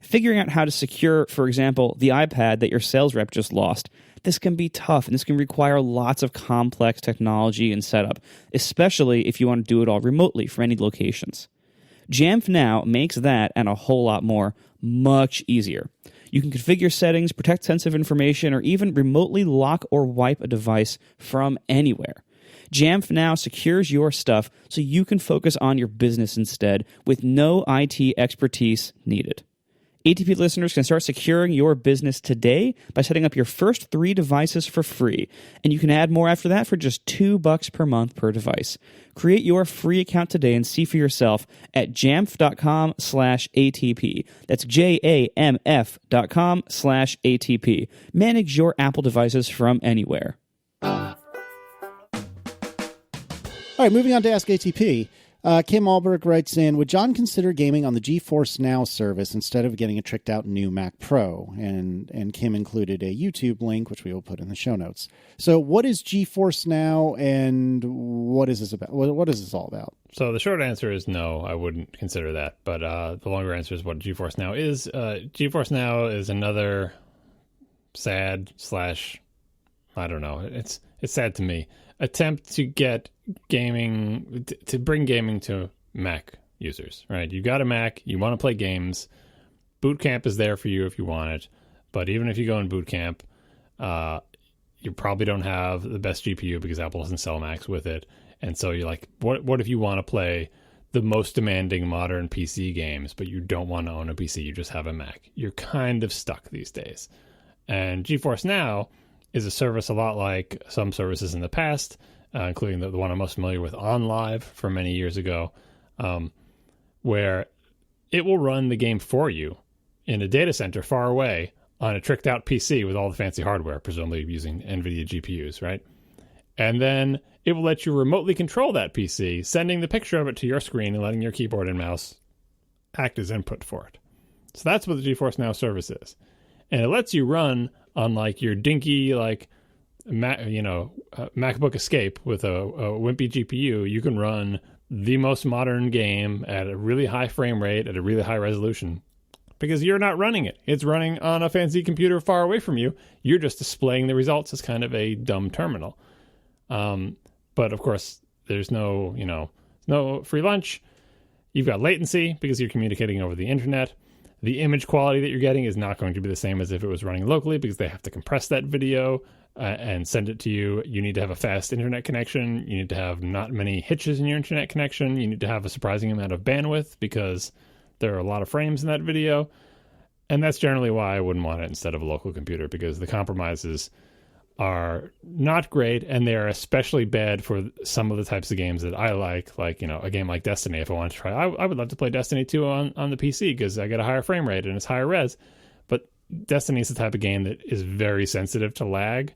Figuring out how to secure, for example, the iPad that your sales rep just lost, this can be tough, and this can require lots of complex technology and setup, especially if you want to do it all remotely from any locations. Jamf Now makes that and a whole lot more much easier. You can configure settings, protect sensitive information, or even remotely lock or wipe a device from anywhere. Jamf Now secures your stuff so you can focus on your business instead with no IT expertise needed. ATP listeners can start securing your business today by setting up your first 3 devices for free, and you can add more after that for just $2 per month per device. Create your free account today and see for yourself at jamf.com/ATP. That's JAMF.com/ATP. Manage your Apple devices from anywhere. All right, moving on to Ask ATP. Kim Alberg writes in, would John consider gaming on the GeForce Now service instead of getting a tricked out new Mac Pro? And Kim included a YouTube link, which we will put in the show notes. So what is GeForce Now and what is this about? What is this all about? So the short answer is no, I wouldn't consider that. But the longer answer is what GeForce Now is. GeForce Now is another sad / I don't know. It's sad to me. Attempt to get gaming, to bring gaming to Mac users, right? You got a Mac, you want to play games. Boot Camp is there for you if you want it. But even if you go in Boot Camp, you probably don't have the best GPU because Apple doesn't sell Macs with it. And so you're like, what if you want to play the most demanding modern PC games, but you don't want to own a PC, you just have a Mac? You're kind of stuck these days. And GeForce Now is a service a lot like some services in the past, including the one I'm most familiar with, OnLive, from many years ago, where it will run the game for you in a data center far away on a tricked out PC with all the fancy hardware, presumably using NVIDIA GPUs, right? And then it will let you remotely control that PC, sending the picture of it to your screen and letting your keyboard and mouse act as input for it. So that's what the GeForce Now service is. And it lets you run on like your dinky, like, MacBook Escape with a wimpy GPU. You can run the most modern game at a really high frame rate, at a really high resolution, because you're not running it. It's running on a fancy computer far away from you. You're just displaying the results as kind of a dumb terminal. But of course, there's no free lunch. You've got latency because you're communicating over the internet. The image quality that you're getting is not going to be the same as if it was running locally because they have to compress that video and send it to you. You need to have a fast internet connection. You need to have not many hitches in your internet connection. You need to have a surprising amount of bandwidth because there are a lot of frames in that video. And that's generally why I wouldn't want it instead of a local computer, because the compromises are not great, and they are especially bad for some of the types of games that I like a game like Destiny. If I wanted to try, I would love to play Destiny 2 on the PC because I get a higher frame rate and it's higher res. But Destiny is the type of game that is very sensitive to lag.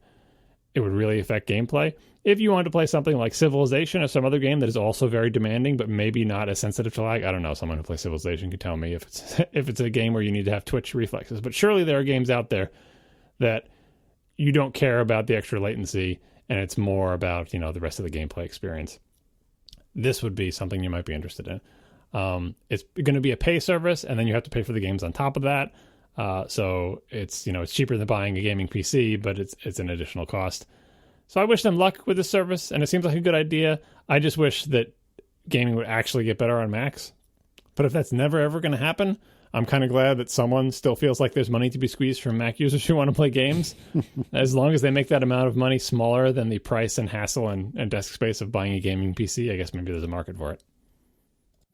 It would really affect gameplay. If you wanted to play something like Civilization or some other game that is also very demanding but maybe not as sensitive to lag, I don't know, someone who plays Civilization can tell me if it's a game where you need to have twitch reflexes. But surely there are games out there that you don't care about the extra latency, and it's more about, the rest of the gameplay experience. This would be something you might be interested in. It's going to be a pay service, and then you have to pay for the games on top of that. So it's cheaper than buying a gaming PC, but it's an additional cost. So I wish them luck with this service, and it seems like a good idea. I just wish that gaming would actually get better on Macs. But if that's never ever going to happen, I'm kind of glad that someone still feels like there's money to be squeezed from Mac users who want to play games. As long as they make that amount of money smaller than the price and hassle and desk space of buying a gaming PC, I guess maybe there's a market for it.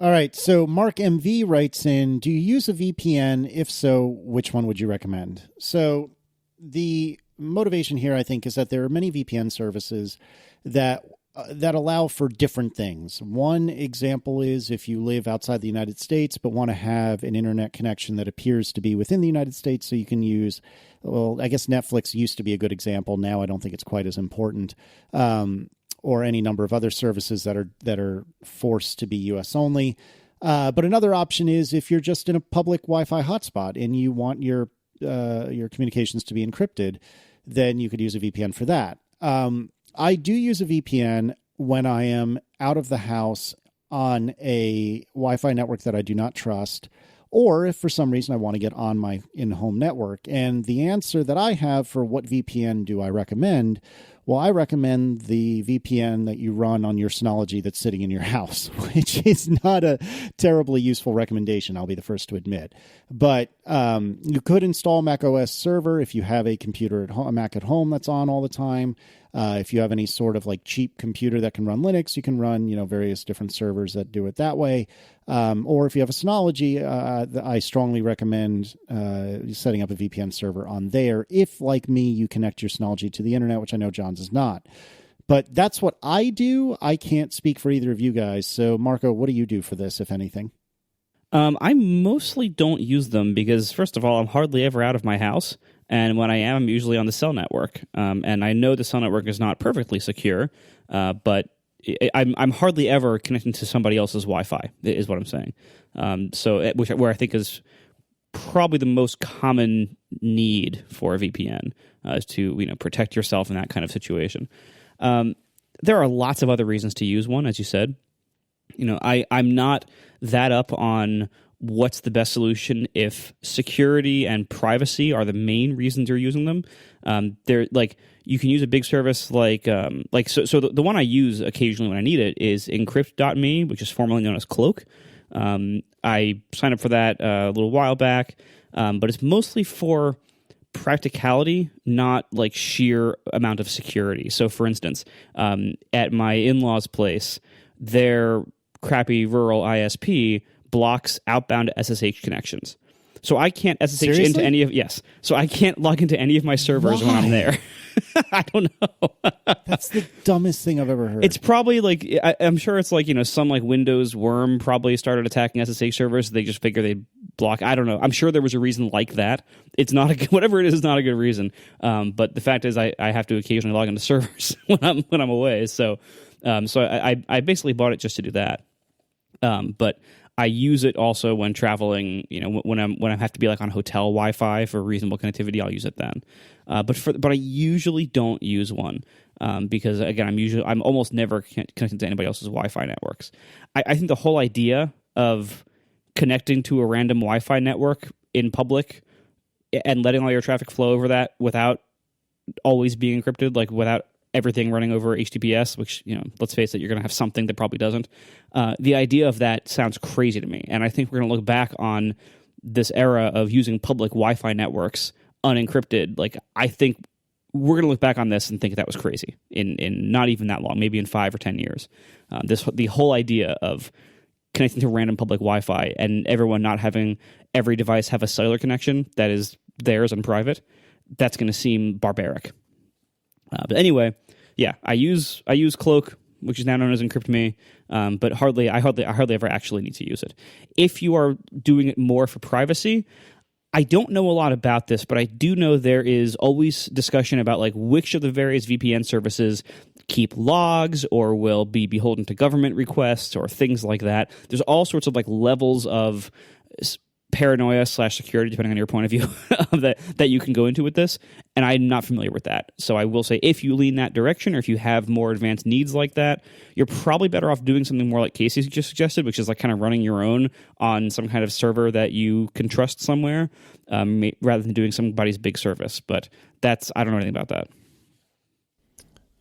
All right, so Mark MV writes in, do you use a VPN? If so, which one would you recommend? So the motivation here, I think, is that there are many VPN services that allow for different things. One example is if you live outside the United States but want to have an internet connection that appears to be within the United States, so you can use, well, I guess Netflix used to be a good example. Now I don't think it's quite as important. Or any number of other services that are forced to be U.S. only. But another option is if you're just in a public Wi-Fi hotspot and you want your communications to be encrypted, then you could use a VPN for that. I do use a VPN when I am out of the house on a Wi-Fi network that I do not trust, or if for some reason I want to get on my in-home network. And the answer that I have for what VPN do I recommend, well, I recommend the VPN that you run on your Synology that's sitting in your house, which is not a terribly useful recommendation, I'll be the first to admit. But you could install macOS Server if you have a computer at home, a Mac at home that's on all the time. If you have any sort of like cheap computer that can run Linux, you can run, various different servers that do it that way. Or if you have a Synology, I strongly recommend setting up a VPN server on there. If, like me, you connect your Synology to the internet, which I know John's is not. But that's what I do. I can't speak for either of you guys. So, Marco, what do you do for this, if anything? I mostly don't use them because, first of all, I'm hardly ever out of my house. And when I am, I'm usually on the cell network. And I know the cell network is not perfectly secure, but I'm hardly ever connecting to somebody else's Wi-Fi, is what I'm saying. Where I think is probably the most common need for a VPN is to protect yourself in that kind of situation. There are lots of other reasons to use one, as you said. I'm not that up on what's the best solution if security and privacy are the main reasons you're using them. They're like, you can use a big service so the one I use occasionally when I need it is encrypt.me, which is formerly known as Cloak. I signed up for that a little while back, but it's mostly for practicality, not like sheer amount of security. So for instance, at my in-laws' place, their crappy rural ISP blocks outbound SSH connections. So I can't SSH Seriously? into any of... Yes. So I can't log into any of my servers when I'm there. I don't know. That's the dumbest thing I've ever heard. It's probably like... I'm sure it's like, some like Windows worm probably started attacking SSH servers. They just figure they'd block... I don't know. I'm sure there was a reason like that. It's not whatever it is not a good reason. But the fact is I have to occasionally log into servers when I'm away. So I basically bought it just to do that. But I use it also when traveling. When I have to be like on hotel Wi-Fi for reasonable connectivity, I'll use it then. But I usually don't use one because again, I'm almost never connected to anybody else's Wi-Fi networks. I think the whole idea of connecting to a random Wi-Fi network in public and letting all your traffic flow over that without always being encrypted, like without everything running over HTTPS, which, let's face it, you're going to have something that probably doesn't. The idea of that sounds crazy to me. And I think we're going to look back on this era of using public Wi-Fi networks unencrypted. Like, I think we're going to look back on this and think that was crazy in not even that long, maybe in 5 or 10 years. The whole idea of connecting to random public Wi-Fi and everyone not having every device have a cellular connection that is theirs and private, that's going to seem barbaric. But anyway, yeah, I use Cloak, which is now known as EncryptMe, but I hardly ever actually need to use it. If you are doing it more for privacy, I don't know a lot about this, but I do know there is always discussion about like which of the various VPN services keep logs or will be beholden to government requests or things like that. There's all sorts of like levels of paranoia / security, depending on your point of view, that you can go into with this, and I'm not familiar with that. So I will say, if you lean that direction, or if you have more advanced needs like that, you're probably better off doing something more like Casey just suggested, which is like kind of running your own on some kind of server that you can trust somewhere, rather than doing somebody's big service. But I don't know anything about that.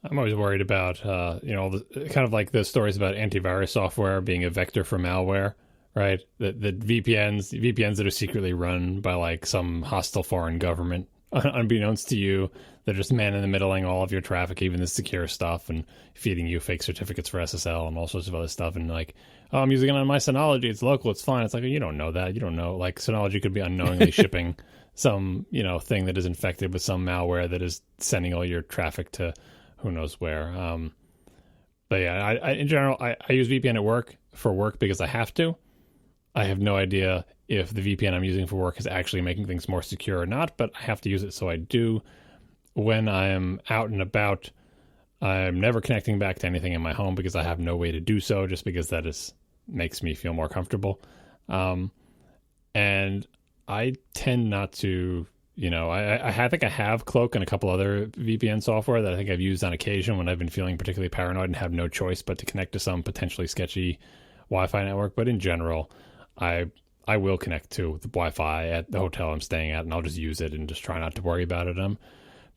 I'm always worried about, kind of like the stories about antivirus software being a vector for malware. Right, the VPNs that are secretly run by like some hostile foreign government, unbeknownst to you, they're just man in the middling all of your traffic, even the secure stuff, and feeding you fake certificates for SSL and all sorts of other stuff. And like, oh, I'm using it on my Synology. It's local. It's fine. It's like, you don't know that. You don't know. Like, Synology could be unknowingly shipping some thing that is infected with some malware that is sending all your traffic to who knows where. But yeah, I in general I use VPN at work because I have to. I have no idea if the VPN I'm using for work is actually making things more secure or not, but I have to use it, so I do. When I'm out and about, I'm never connecting back to anything in my home because I have no way to do so, just because that makes me feel more comfortable. And I tend not to, I think I have Cloak and a couple other VPN software that I think I've used on occasion when I've been feeling particularly paranoid and have no choice but to connect to some potentially sketchy Wi-Fi network. But in general, I will connect to the Wi-Fi at the hotel I'm staying at, and I'll just use it and just try not to worry about it. I'm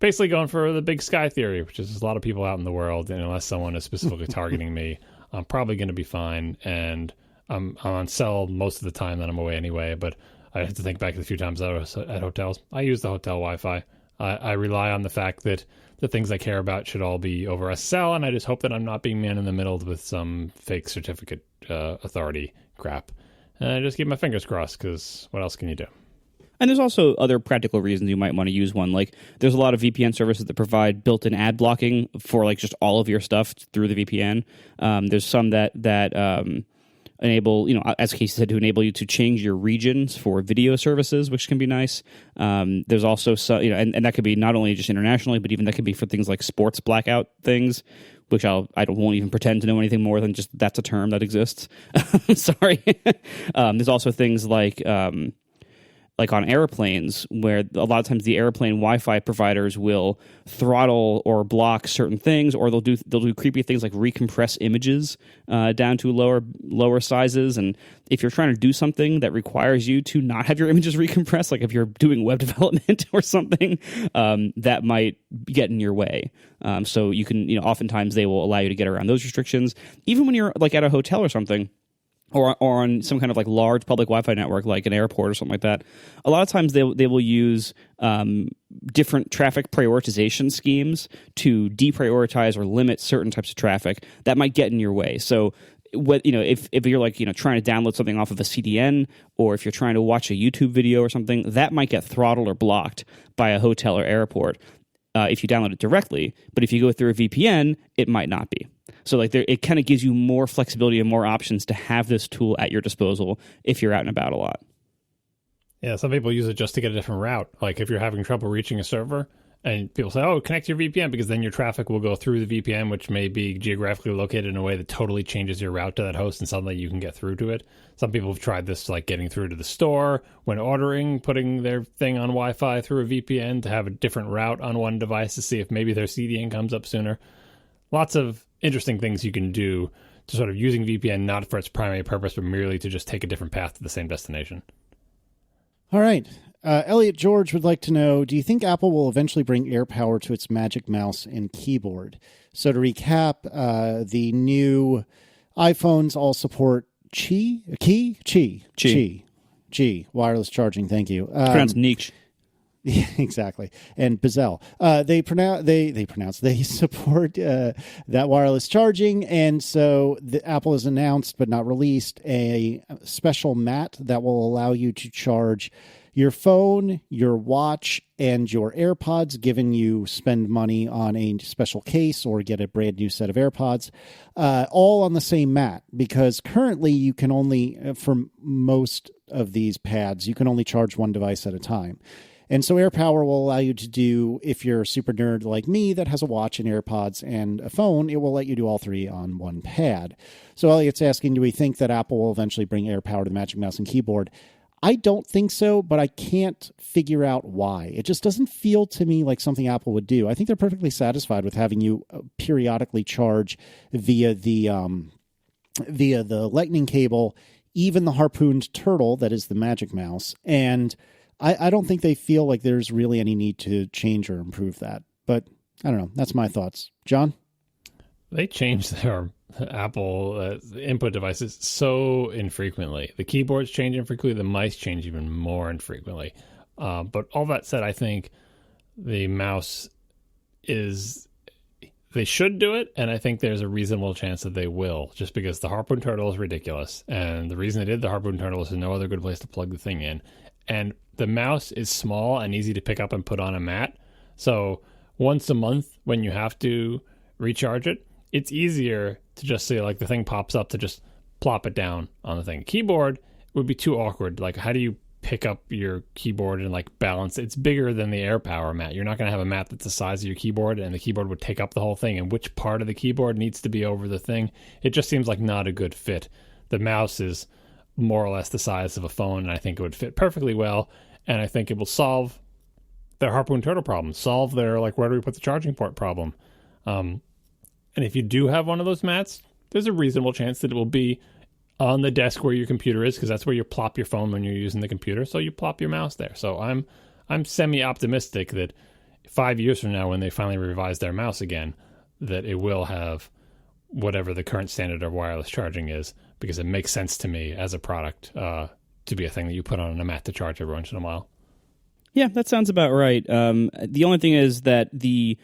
basically going for the big sky theory, which is there's a lot of people out in the world, and unless someone is specifically targeting me, I'm probably going to be fine. And I'm on cell most of the time that I'm away anyway, but I have to think back to the few times I was at hotels. I use the hotel Wi-Fi. I rely on the fact that the things I care about should all be over SSL, and I just hope that I'm not being man in the middle with some fake certificate authority crap. And I just keep my fingers crossed, because what else can you do? And there's also other practical reasons you might want to use one. Like, there's a lot of VPN services that provide built-in ad blocking for like just all of your stuff through the VPN. There's some that enable, as Casey said, to enable you to change your regions for video services, which can be nice. There's also and that could be not only just internationally, but even that could be for things like sports blackout things, which won't even pretend to know anything more than just that's a term that exists. Sorry. There's also things like on airplanes, where a lot of times the airplane Wi-Fi providers will throttle or block certain things, or they'll do creepy things like recompress images down to lower sizes. And if you're trying to do something that requires you to not have your images recompressed, like if you're doing web development or something, that might get in your way. So you can, oftentimes they will allow you to get around those restrictions, even when you're like at a hotel or something. Or on some kind of like large public Wi-Fi network, like an airport or something like that. A lot of times they will use different traffic prioritization schemes to deprioritize or limit certain types of traffic that might get in your way. So, if you're like trying to download something off of a CDN, or if you're trying to watch a YouTube video or something, that might get throttled or blocked by a hotel or airport if you download it directly. But if you go through a VPN, it might not be. So it kind of gives you more flexibility and more options to have this tool at your disposal if you're out and about a lot. Yeah, some people use it just to get a different route. Like if you're having trouble reaching a server, and people say, oh, connect to your VPN, because then your traffic will go through the VPN, which may be geographically located in a way that totally changes your route to that host, and suddenly you can get through to it. Some people have tried this, like getting through to the store when ordering, putting their thing on Wi-Fi through a VPN to have a different route on one device to see if maybe their CDN comes up sooner. Lots of interesting things you can do to sort of using VPN not for its primary purpose, but merely to just take a different path to the same destination. All right. Elliot George would like to know, do you think Apple will eventually bring AirPower to its Magic Mouse and keyboard? So to recap, the new iPhones all support Qi wireless charging. Thank you. Pronounced niche. Yeah, exactly. And Bezel. They support that wireless charging, and so Apple has announced but not released a special mat that will allow you to charge your phone, your watch, and your AirPods, given you spend money on a special case or get a brand new set of AirPods, all on the same mat. Because currently you can only, for most of these pads, you can only charge one device at a time. And so AirPower will allow you to do, if you're a super nerd like me that has a watch and AirPods and a phone, it will let you do all three on one pad. So Elliot's asking, do we think that Apple will eventually bring AirPower to the Magic Mouse and keyboard? I don't think so, but I can't figure out why. It just doesn't feel to me like something Apple would do. I think they're perfectly satisfied with having you periodically charge via the lightning cable, even the harpooned turtle that is the Magic Mouse. And I don't think they feel like there's really any need to change or improve that. But I don't know. That's my thoughts. John? They change their Apple input devices so infrequently. The keyboards change infrequently. The mice change even more infrequently. But all that said, I think the mouse they should do it, and I think there's a reasonable chance that they will, just because the harpoon turtle is ridiculous. And the reason they did the harpoon turtle is there's no other good place to plug the thing in. And the mouse is small and easy to pick up and put on a mat. So once a month when you have to recharge it, it's easier to just say, like, the thing pops up to just plop it down on the thing. Keyboard would be too awkward. Like, how do you pick up your keyboard and like balance? It's bigger than the AirPower mat. You're not going to have a mat that's the size of your keyboard, and the keyboard would take up the whole thing. And which part of the keyboard needs to be over the thing? It just seems like not a good fit. The mouse is more or less the size of a phone, and I think it would fit perfectly well. And I think it will solve their harpoon turtle problem, solve their, like, where do we put the charging port problem. And if you do have one of those mats, there's a reasonable chance that it will be on the desk where your computer is, because that's where you plop your phone when you're using the computer. So you plop your mouse there. So I'm semi-optimistic that 5 years from now, when they finally revise their mouse again, that it will have whatever the current standard of wireless charging is, because it makes sense to me as a product to be a thing that you put on a mat to charge every once in a while. Yeah, that sounds about right. The only thing is that the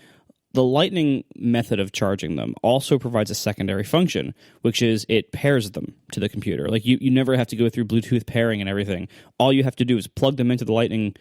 lightning method of charging them also provides a secondary function, which is it pairs them to the computer. Like you never have to go through Bluetooth pairing and everything. All you have to do is plug them into the lightning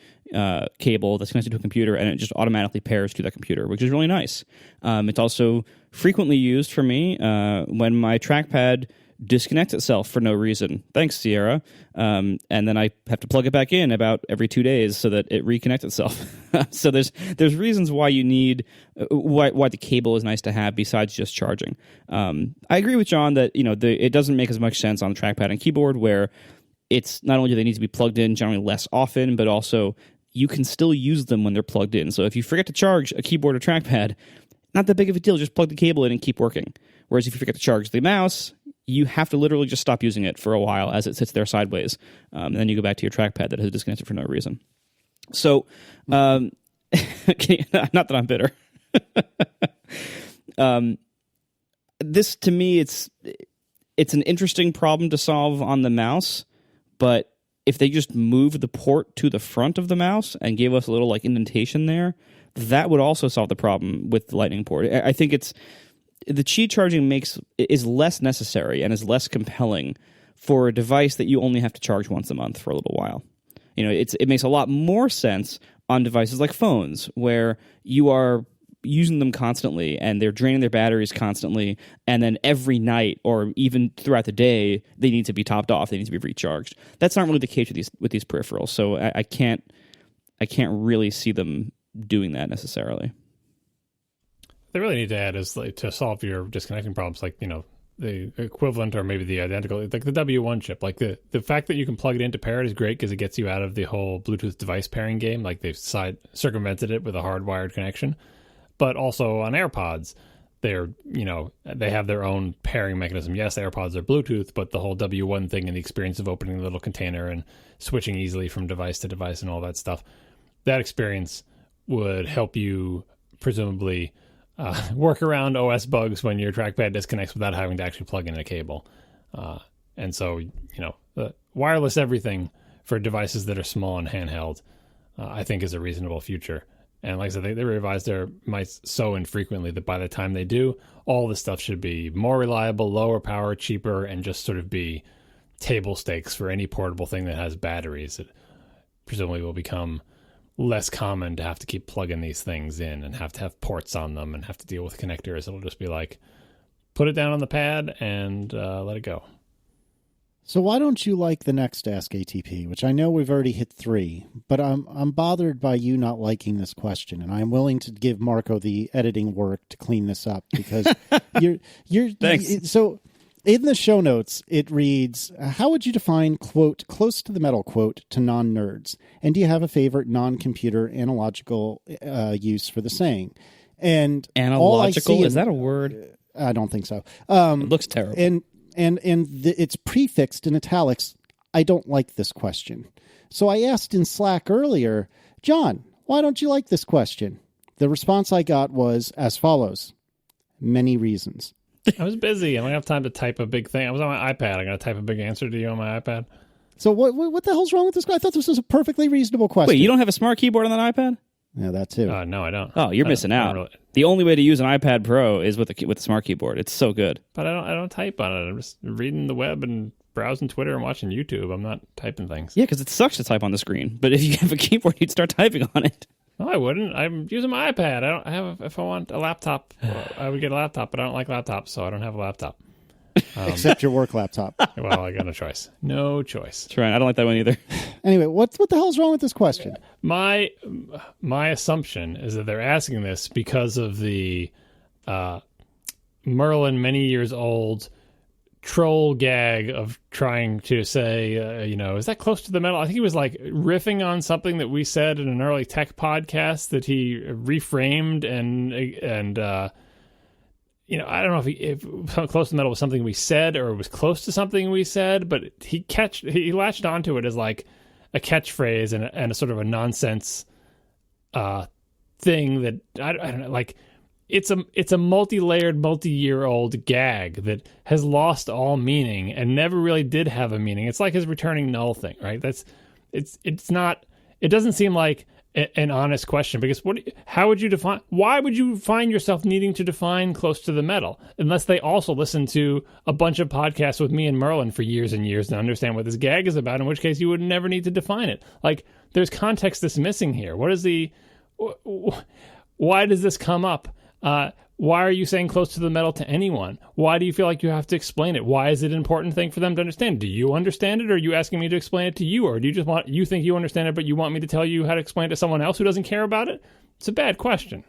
cable that's connected to a computer, and it just automatically pairs to that computer, which is really nice. It's also frequently used for me when my trackpad disconnects itself for no reason. Thanks, Sierra. And then I have to plug it back in about every 2 days so that it reconnects itself. So there's reasons why you need why the cable is nice to have besides just charging. I agree with John that it doesn't make as much sense on the trackpad and keyboard, where it's not only do they need to be plugged in generally less often, but also you can still use them when they're plugged in. So if you forget to charge a keyboard or trackpad, not that big of a deal. Just plug the cable in and keep working. Whereas if you forget to charge the mouse, you have to literally just stop using it for a while as it sits there sideways. And then you go back to your trackpad that has disconnected for no reason. So, not that I'm bitter. This, to me, it's an interesting problem to solve on the mouse, but if they just move the port to the front of the mouse and gave us a little indentation there, that would also solve the problem with the Lightning port. I think the Qi charging is less necessary and is less compelling for a device that you only have to charge once a month for a little while. It makes a lot more sense on devices like phones, where you are using them constantly and they're draining their batteries constantly, and then every night or even throughout the day they need to be topped off, they need to be recharged. That's not really the case with these peripherals, so I can't really see them doing that necessarily. They really need to add is to solve your disconnecting problems, the equivalent or maybe the identical, like the W1 chip. Like the fact that you can plug it into pair it is great because it gets you out of the whole Bluetooth device pairing game. Like they've circumvented it with a hardwired connection. But also on AirPods, they have their own pairing mechanism. Yes, AirPods are Bluetooth, but the whole W1 thing and the experience of opening the little container and switching easily from device to device and all that stuff, that experience would help you presumably work around OS bugs when your trackpad disconnects without having to actually plug in a cable. And so, the wireless everything for devices that are small and handheld, I think is a reasonable future. And like I said, they revise their mice so infrequently that by the time they do, all this stuff should be more reliable, lower power, cheaper, and just sort of be table stakes for any portable thing that has batteries. It presumably will become less common to have to keep plugging these things in and have to have ports on them and have to deal with connectors. It'll just be like, put it down on the pad and let it go. So why don't you like the next askatp, which I know we've already hit 3, but I'm bothered by you not liking this question, and I'm willing to give Marco the editing work to clean this up because you're Thanks. So in the show notes, it reads, how would you define, quote, close to the metal, quote, to non-nerds? And do you have a favorite non-computer analogical use for the saying? And analogical? Is that a word? I don't think so. It looks terrible. And it's prefixed in italics. I don't like this question. So I asked in Slack earlier, John, why don't you like this question? The response I got was as follows. Many reasons. I was busy. I don't have time to type a big thing. I was on my iPad. I got to type a big answer to you on my iPad. So what the hell's wrong with this guy? I thought this was a perfectly reasonable question. Wait, you don't have a smart keyboard on that iPad? Yeah, that too. No, I don't. Oh, you're missing out. Really. The only way to use an iPad Pro is with the smart keyboard. It's so good. But I don't type on it. I'm just reading the web and browsing Twitter and watching YouTube. I'm not typing things. Yeah, because it sucks to type on the screen. But if you have a keyboard, you'd start typing on it. No, I wouldn't. I'm using my iPad. If I want a laptop, I would get a laptop, but I don't like laptops, so I don't have a laptop. Except your work laptop. Well, I got no choice. No choice. That's right. I don't like that one either. Anyway, what the hell's wrong with this question? My assumption is that they're asking this because of the Merlin many years old troll gag of trying to say, is that close to the metal? I think he was riffing on something that we said in an early tech podcast that he reframed and I don't know if close to the metal was something we said or it was close to something we said, but he latched onto it as like a catchphrase and a sort of a nonsense thing that I don't know, like it's a multi-layered, multi-year-old gag that has lost all meaning and never really did have a meaning. It's like his returning null thing, right? It's not. It doesn't seem like an honest question because how would you define? Why would you find yourself needing to define close to the metal unless they also listen to a bunch of podcasts with me and Merlin for years and years to understand what this gag is about? In which case, you would never need to define it. Like there's context that's missing here. Why does this come up? Why are you saying close to the metal to anyone? Why do you feel like you have to explain it? Why is it an important thing for them to understand? Do you understand it, or are you asking me to explain it to you? Or do you think you understand it, but you want me to tell you how to explain it to someone else who doesn't care about it? It's a bad question.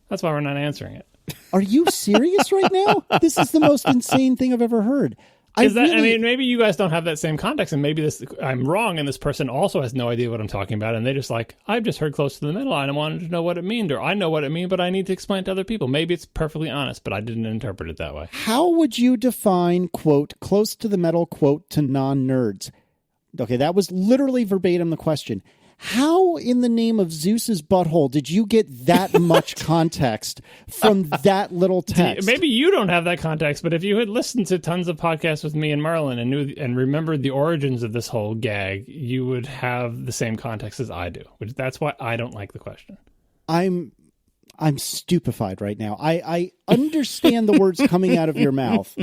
That's why we're not answering it. Are you serious right now? This is the most insane thing I've ever heard. Maybe you guys don't have that same context, and maybe I'm wrong, and this person also has no idea what I'm talking about, and they just like, I've just heard close to the middle, and I wanted to know what it means, or I know what it means, but I need to explain it to other people. Maybe it's perfectly honest, but I didn't interpret it that way. How would you define, quote, close to the metal, quote, to non-nerds? Okay, that was literally verbatim the question. How in the name of Zeus's butthole did you get that much context from that little text? Maybe you don't have that context, but if you had listened to tons of podcasts with me and Merlin and remembered the origins of this whole gag, you would have the same context as I do. That's why I don't like the question. I'm stupefied right now. I understand the words coming out of your mouth,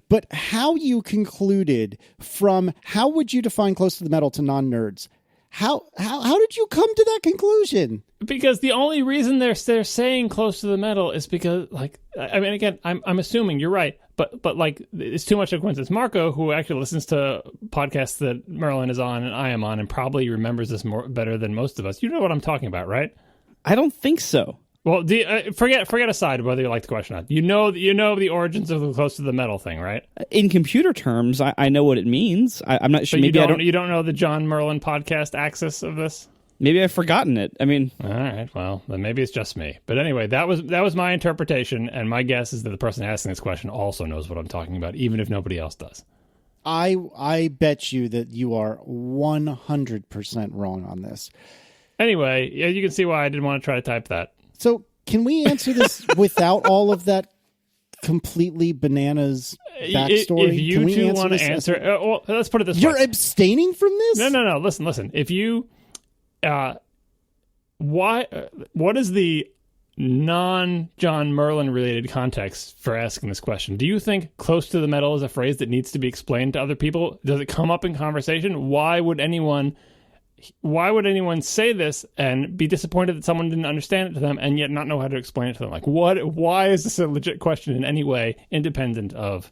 but how you concluded from how would you define close to the metal to non-nerds? How did you come to that conclusion? Because the only reason they're saying close to the metal is because, like, I mean, again, I'm assuming you're right, but like, it's too much of a coincidence. Marco, who actually listens to podcasts that Merlin is on and I am on, and probably remembers this better than most of us. You know what I'm talking about, right? I don't think so. Well, forget aside whether you like the question or not. You know the origins of the close to the metal thing, right? In computer terms, I know what it means. I'm not sure. But you don't know the John Merlin podcast axis of this? Maybe I've forgotten it. I mean, all right. Well, then maybe it's just me. But anyway, that was my interpretation, and my guess is that the person asking this question also knows what I'm talking about, even if nobody else does. I bet you that you are 100% wrong on this. Anyway, yeah, you can see why I didn't want to try to type that. So can we answer this without all of that completely bananas backstory? If you two want to answer, well, let's put it this way. You're abstaining from this? No. Listen. If you, what is the non-John Merlin related context for asking this question? Do you think close to the metal is a phrase that needs to be explained to other people? Does it come up in conversation? Why would anyone say this and be disappointed that someone didn't understand it to them and yet not know how to explain it to them? Like, why is this a legit question in any way independent of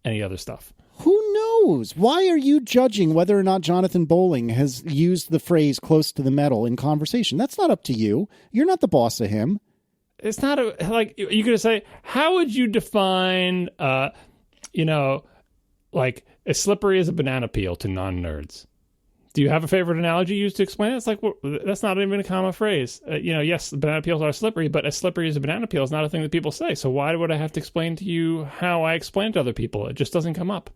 any other stuff? Who knows? Why are you judging whether or not Jonathan Bowling has used the phrase close to the metal in conversation? That's not up to you. You're not the boss of him. It's not like you're going to say, how would you define, like as slippery as a banana peel to non-nerds? Do you have a favorite analogy used to explain it? It's like, well, that's not even a common phrase. Yes, banana peels are slippery, but as slippery as a banana peel is not a thing that people say. So why would I have to explain to you how I explain to other people? It just doesn't come up.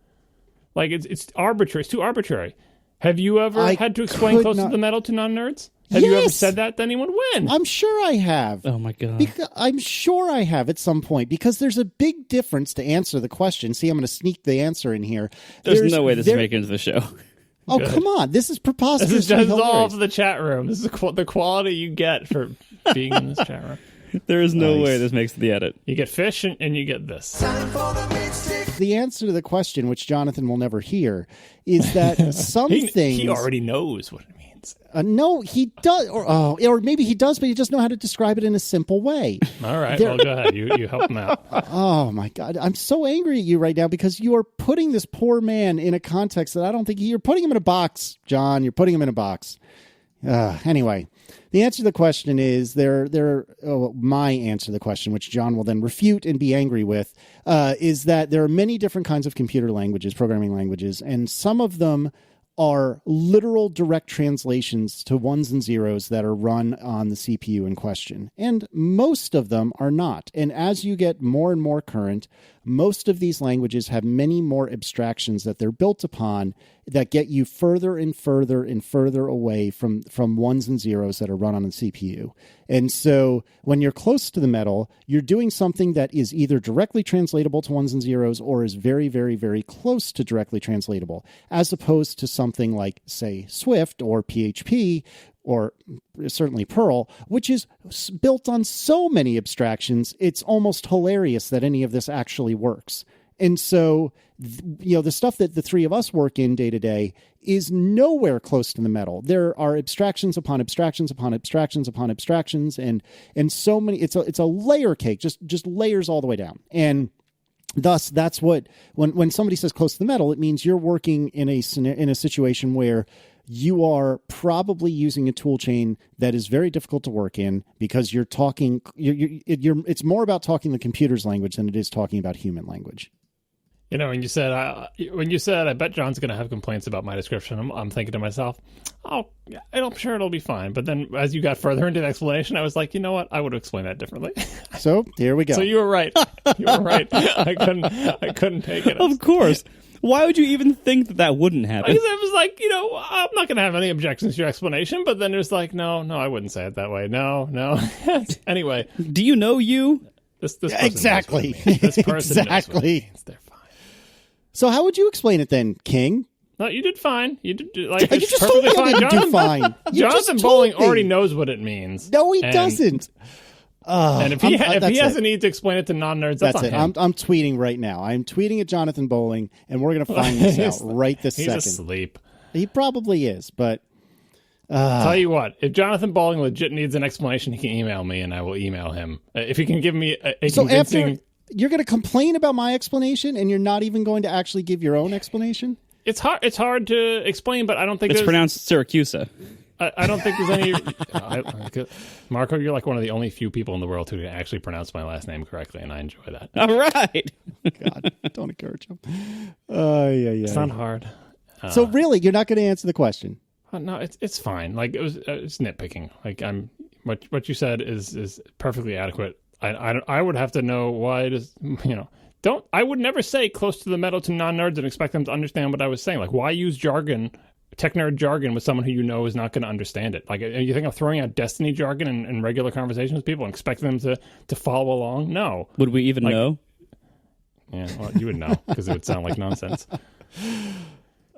Like, it's arbitrary. It's too arbitrary. Have you ever had to explain close to the metal to non-nerds? Have you ever said that to anyone? When? I'm sure I have. Oh, my God. I'm sure I have at some point, because there's a big difference to answer the question. See, I'm going to sneak the answer in here. There's no way this is making it into the show. Oh, good. Come on. This is preposterous. This is all of the chat room. This is the quality you get for being in this chat room. There is no way this makes the edit. You get fish and you get this. The answer to the question, which Jonathan will never hear, is that some things... He already knows what it means. No, he does. Or maybe he does, but he doesn't know how to describe it in a simple way. All right. Well, go ahead. You help him out. Oh, my God. I'm so angry at you right now because you are putting this poor man in a context that I don't think... You're putting him in a box, John. You're putting him in a box. Anyway, the answer to the question is my answer to the question, which John will then refute and be angry with, is that there are many different kinds of computer languages, programming languages, and some of them are literal direct translations to ones and zeros that are run on the CPU in question. And most of them are not. And as you get more and more current, most of these languages have many more abstractions that they're built upon that get you further and further and further away from ones and zeros that are run on the CPU. And so when you're close to the metal, you're doing something that is either directly translatable to ones and zeros or is very, very, very close to directly translatable, as opposed to something like, say, Swift or PHP, or certainly Perl, which is built on so many abstractions, it's almost hilarious that any of this actually works. And so, the stuff that the three of us work in day to day is nowhere close to the metal. There are abstractions upon abstractions upon abstractions upon abstractions, and so many. It's a layer cake, just layers all the way down. And thus, that's what when somebody says close to the metal, it means you're working in a situation where you are probably using a tool chain that is very difficult to work in because you're talking. It's more about talking the computer's language than it is talking about human language. When you said, I bet John's going to have complaints about my description, I'm thinking to myself, I'm sure it'll be fine. But then as you got further into the explanation, I was like, you know what? I would have explained that differently. So here we go. So you were right. You were right. I couldn't take it. Of course. Why would you even think that wouldn't happen? Because I was like, I'm not going to have any objections to your explanation. But then there's like, no, I wouldn't say it that way. No. Anyway. Do you know you? This person exactly. This person exactly. Knows they're fine. So how would you explain it then, King? No, you did fine. You did you just told me I didn't do fine. Jonathan Bowling already knows what it means. No, he doesn't. And if he has a need to explain it to non-nerds, that's it. him. I'm tweeting right now. I'm tweeting at Jonathan Bowling, and we're going to find this out right this second. He's asleep. He probably is, but... Tell you what, if Jonathan Bowling legit needs an explanation, he can email me, and I will email him. If he can give me a convincing... You're going to complain about my explanation, and you're not even going to actually give your own explanation? It's hard to explain, but I don't think it's pronounced Syracusa. I don't think there's any... Marco, you're like one of the only few people in the world who can actually pronounce my last name correctly, and I enjoy that. All right. God, don't encourage him. Yeah. It's not hard. So really, you're not going to answer the question? No, it's fine. Like it's nitpicking. Like what you said is perfectly adequate. I would have to know why it is, I would never say close to the metal to non-nerds and expect them to understand what I was saying. Like, why use jargon, tech nerd jargon with someone who is not going to understand it? Like, you think I'm throwing out Destiny jargon in regular conversations with people and expect them to follow along? No. Would we even know? Yeah, well, you would know because it would sound like nonsense.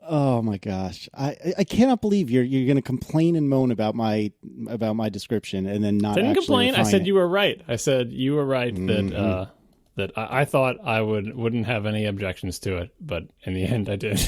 Oh my gosh, I cannot believe you're going to complain and moan about my description and then not. Didn't complain. I said it. You were right. I said you were right that I thought I wouldn't have any objections to it, but in the end I did.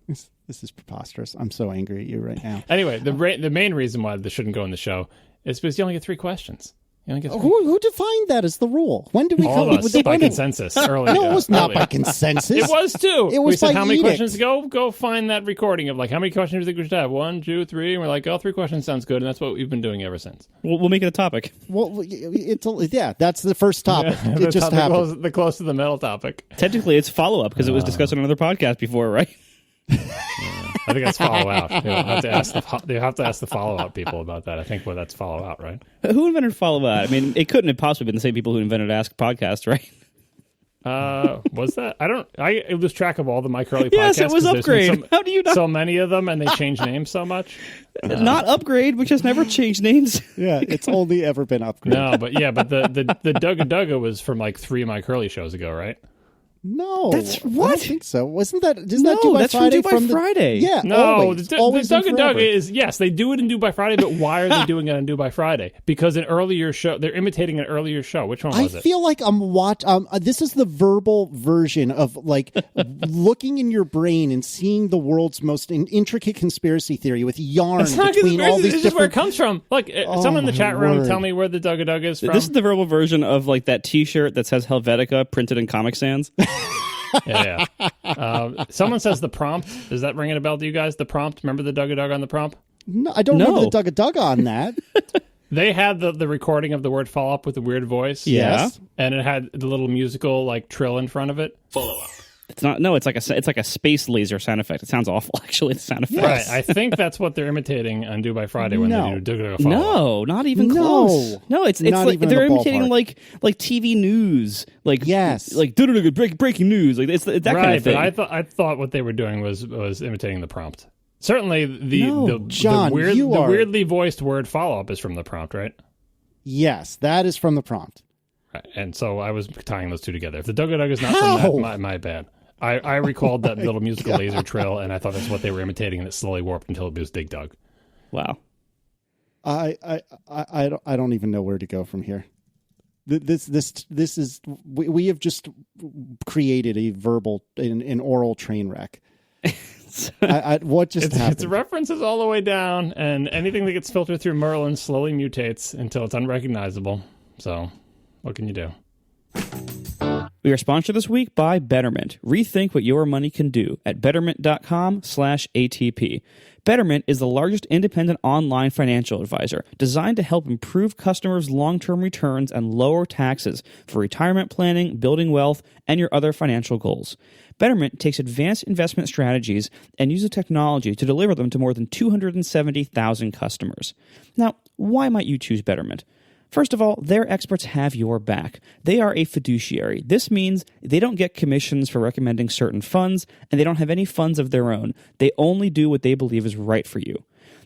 This is preposterous. I'm so angry at you right now. Anyway, the main reason why this shouldn't go in the show is because you only get 3 questions. Who defined that as the rule? When did we come up with it? By consensus earlier. No, it was not by consensus. It was too. It was we said, by how many edict. questions? Go find that recording of how many questions do you think we should have? 1, 2, 3. And we're like, 3 questions sounds good, and that's what we've been doing ever since. We'll make it a topic. Well, that's the first topic. It just happened. The close to the metal topic. Technically, it's follow-up because it was discussed on another podcast before, right? I think that's follow out. You have to ask the follow out people about that. I think that's follow out, right? Who invented follow out? I mean, it couldn't have possibly been the same people who invented Ask Podcast, right? Was that? I lose track of all the My Curly podcasts. Yes, it was Upgrade. How do you not? So many of them, and they change names so much. Not Upgrade, which has never changed names. Yeah, it's only ever been Upgrade. No, but the Dugga Dugga was from 3 My Curly shows ago, right? No, that's what? I don't think so. Wasn't that? Isn't that Due by that's Friday? From Due by Friday. Yeah, no. Always The Dugga Dugga is yes, they do it in Due by Friday, but why are they doing it on Due by Friday? Because an earlier show, they're imitating an earlier show. Which one was it? I feel like I'm this is the verbal version of looking in your brain and seeing the world's most intricate conspiracy theory with yarn between all these. This is where it comes from. Look, someone in the chat room tell me where the Dugga Dugga is from. This is the verbal version of that T-shirt that says Helvetica printed in Comic Sans. Yeah. Someone says the prompt. Does that ring a bell to you guys? The prompt. Remember the Dugga Dugga on the prompt? No, I don't remember the Dugga Dugga on that. They had the recording of the word follow up with the weird voice. Yes. And it had the little musical trill in front of it. Follow up. It's not. No, it's like a space laser sound effect. It sounds awful, actually. The sound effect. Right. I think that's what they're imitating on Due by Friday when they do Dugga Dugga follow up. No, not even close. No, it's not like they're imitating like TV news. Yes. Breaking news. Like it's that kind of thing. But I thought what they were doing was imitating the prompt. Certainly John, the weirdly voiced word follow up is from the prompt, right? Yes, that is from the prompt. Right. And so I was tying those two together. If the Dugga Dugga is not from that, my bad. I recalled that little musical laser trill, and I thought that's what they were imitating, and it slowly warped until it was Dig Dug. Wow. I don't even know where to go from here. This is we have just created a verbal an oral train wreck. What just happened? Its references all the way down, and anything that gets filtered through Merlin slowly mutates until it's unrecognizable. So, what can you do? We are sponsored this week by Betterment. Rethink what your money can do at betterment.com/ATP. Betterment is the largest independent online financial advisor designed to help improve customers' long-term returns and lower taxes for retirement planning, building wealth, and your other financial goals. Betterment takes advanced investment strategies and uses technology to deliver them to more than 270,000 customers. Now, why might you choose Betterment? First of all, their experts have your back. They are a fiduciary. This means they don't get commissions for recommending certain funds, and they don't have any funds of their own. They only do what they believe is right for you.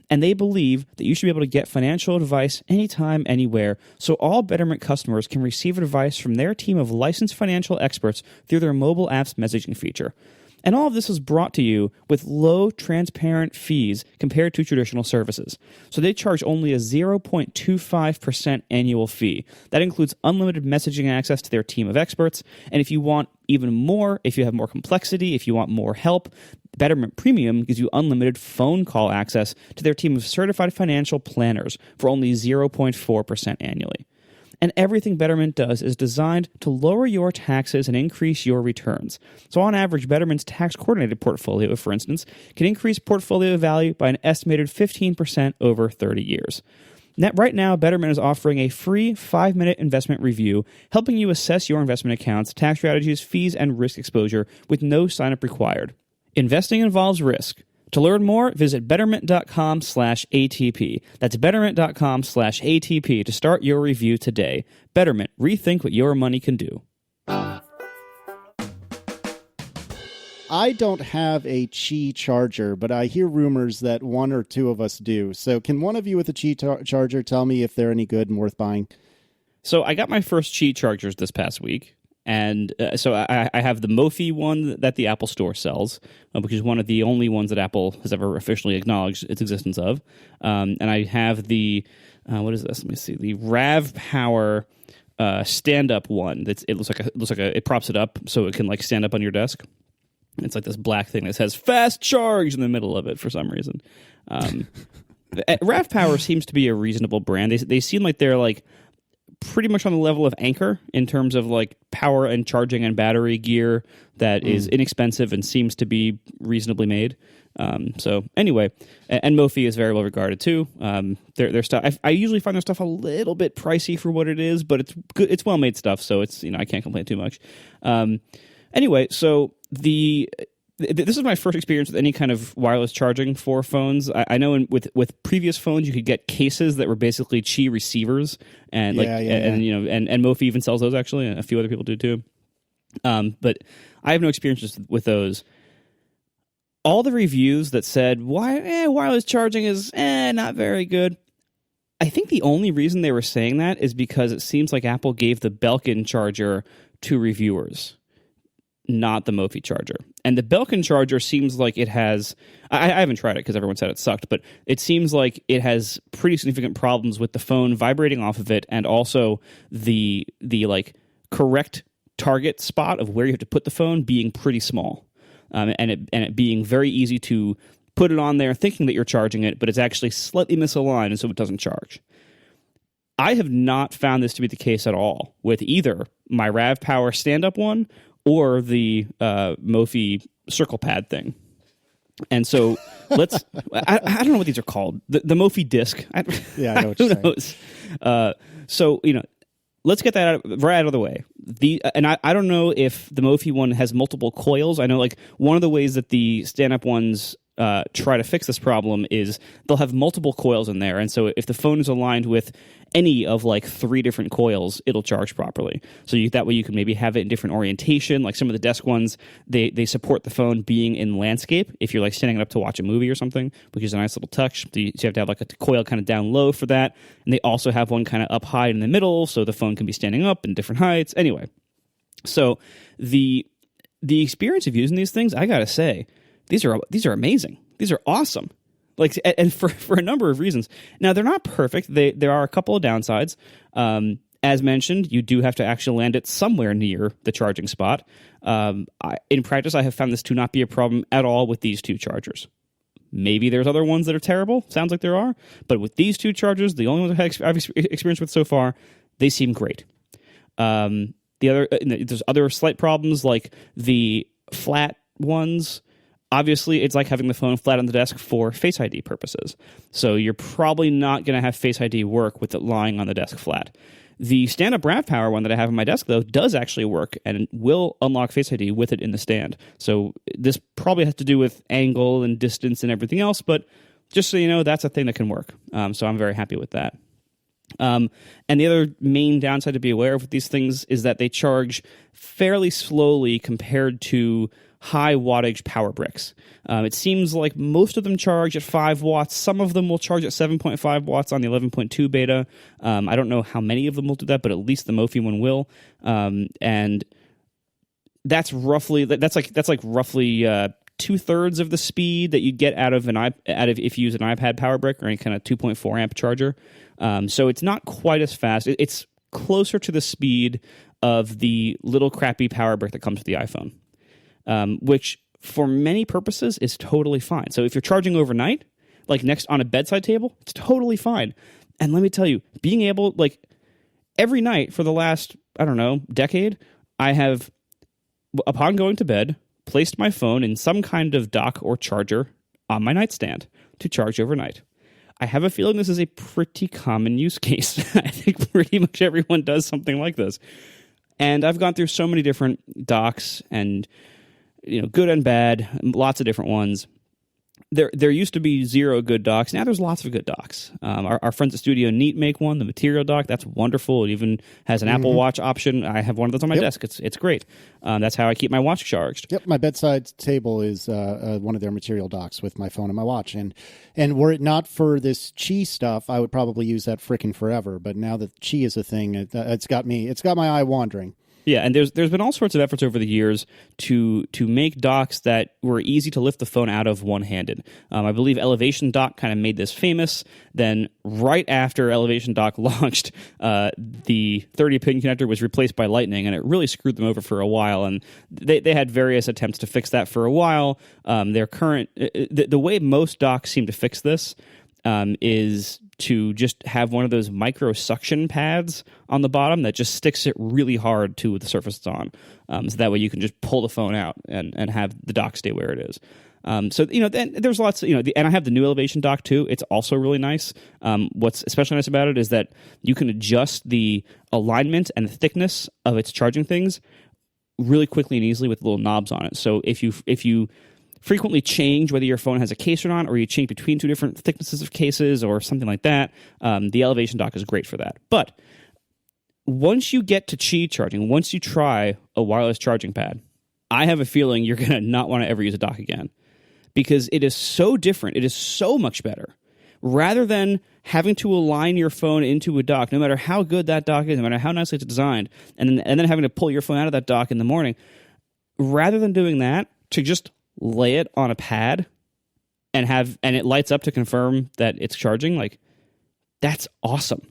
And they believe that you should be able to get financial advice anytime, anywhere, so all Betterment customers can receive advice from their team of licensed financial experts through their mobile app's messaging feature. And all of this is brought to you with low, transparent fees compared to traditional services. So they charge only a 0.25% annual fee. That includes unlimited messaging access to their team of experts. And if you want even more, if you have more complexity, if you want more help, Betterment Premium gives you unlimited phone call access to their team of certified financial planners for only 0.4% annually. And everything Betterment does is designed to lower your taxes and increase your returns. So on average, Betterment's tax-coordinated portfolio, for instance, can increase portfolio value by an estimated 15% over 30 years. Right now, Betterment is offering a free 5-minute investment review, helping you assess your investment accounts, tax strategies, fees, and risk exposure with no sign-up required. Investing involves risk. To learn more, visit betterment.com/ATP. That's betterment.com/ATP to start your review today. Betterment, rethink what your money can do. I don't have a Qi charger, but I hear rumors that one or two of us do. So can one of you with a Qi charger tell me if they're any good and worth buying? So I got my first Qi chargers this past week. And so I have the Mophie one that the Apple Store sells, which is one of the only ones that Apple has ever officially acknowledged its existence of. And I have the, what is this? Let me see. The ApplePower stand-up one. It looks like it props it up so it can like stand up on your desk. It's like this black thing that says fast charge in the middle of it for some reason. ApplePower seems to be a reasonable brand. They seem like they're like pretty much on the level of Anchor in terms of like power and charging and battery gear that is inexpensive and seems to be reasonably made. So anyway, and Mophie is very well regarded too. Their stuff, I usually find their stuff a little bit pricey for what it is, but it's good. It's well made stuff, so it's I can't complain too much. Anyway, so this is my first experience with any kind of wireless charging for phones. I know with previous phones you could get cases that were basically Qi receivers, and and Mophie even sells those actually. And a few other people do too. But I have no experience with those. All the reviews that said wireless charging is not very good. I think the only reason they were saying that is because it seems like Apple gave the Belkin charger to reviewers, not the Mophie charger. And the Belkin charger seems like it has, I haven't tried it because everyone said it sucked, but it seems like it has pretty significant problems with the phone vibrating off of it, and also the like correct target spot of where you have to put the phone being pretty small, and it being very easy to put it on there thinking that you're charging it, but it's actually slightly misaligned, and so it doesn't charge. I have not found this to be the case at all with either my ApplePower stand-up one or the Mophie circle pad thing. And so let's, I don't know what these are called. The Mophie disc. I know what you're saying. So, let's get that right out of the way. I don't know if the Mophie one has multiple coils. I know like one of the ways that the stand-up ones try to fix this problem is they'll have multiple coils in there, and so if the phone is aligned with any of like 3 different coils, it'll charge properly. So that way you can maybe have it in different orientation. Like some of the desk ones, they support the phone being in landscape if you're like standing it up to watch a movie or something, which is a nice little touch. So you have to have like a coil kind of down low for that, and they also have one kind of up high in the middle, so the phone can be standing up in different heights. Anyway, so the experience of using these things, I gotta say, these are amazing. These are awesome. Like, and for a number of reasons. Now, they're not perfect. There are a couple of downsides. As mentioned, you do have to actually land it somewhere near the charging spot. In practice, I have found this to not be a problem at all with these two chargers. Maybe there's other ones that are terrible. Sounds like there are. But with these two chargers, the only ones I've experienced with so far, they seem great. There's other slight problems like the flat ones. Obviously, it's like having the phone flat on the desk for Face ID purposes. So you're probably not going to have Face ID work with it lying on the desk flat. The stand-up ApplePower one that I have on my desk, though, does actually work and will unlock Face ID with it in the stand. So this probably has to do with angle and distance and everything else, but just so you know, that's a thing that can work. So I'm very happy with that. And the other main downside to be aware of with these things is that they charge fairly slowly compared to high wattage power bricks. It seems like most of them charge at 5 watts. Some of them will charge at 7.5 watts on the 11.2 beta. I don't know how many of them will do that, but at least the Mophie one will. And that's roughly roughly 2/3 of the speed that you get out of if you use an iPad power brick or any kind of 2.4 amp charger. So it's not quite as fast. It's closer to the speed of the little crappy power brick that comes with the iPhone. Which for many purposes is totally fine. So if you're charging overnight, like next on a bedside table, it's totally fine. And let me tell you, being able, like every night for the last, decade, I have, upon going to bed, placed my phone in some kind of dock or charger on my nightstand to charge overnight. I have a feeling this is a pretty common use case. I think pretty much everyone does something like this. And I've gone through so many different docks and good and bad, lots of different ones. There used to be 0 good docks. Now there's lots of good docks. Our friends at Studio Neat make one, the Material dock. That's wonderful. It even has an Apple Watch option. I have one of those on my desk. It's great. That's how I keep my watch charged. Yep, my bedside table is one of their Material docks with my phone and my watch. And were it not for this Qi stuff, I would probably use that frickin' forever. But now that Qi is a thing, it's got my eye wandering. Yeah, and there's been all sorts of efforts over the years to make docks that were easy to lift the phone out of one-handed. I believe Elevation Dock kind of made this famous. Then right after Elevation Dock launched, the 30-pin connector was replaced by Lightning, and it really screwed them over for a while. And they had various attempts to fix that for a while. The way most docks seem to fix this is to just have one of those micro suction pads on the bottom that just sticks it really hard to the surface it's on. So that way you can just pull the phone out and have the dock stay where it is. Then there's lots, and I have the new Elevation dock too. It's also really nice. What's especially nice about it is that you can adjust the alignment and the thickness of its charging things really quickly and easily with little knobs on it. So if you frequently change whether your phone has a case or not, or you change between 2 different thicknesses of cases or something like that, the Elevation dock is great for that. But once you get to Qi charging, once you try a wireless charging pad, I have a feeling you're going to not want to ever use a dock again, because it is so different. It is so much better. Rather than having to align your phone into a dock, no matter how good that dock is, no matter how nicely it's designed, and then having to pull your phone out of that dock in the morning, rather than doing that, to just lay it on a pad and it lights up to confirm that it's charging, like, that's awesome.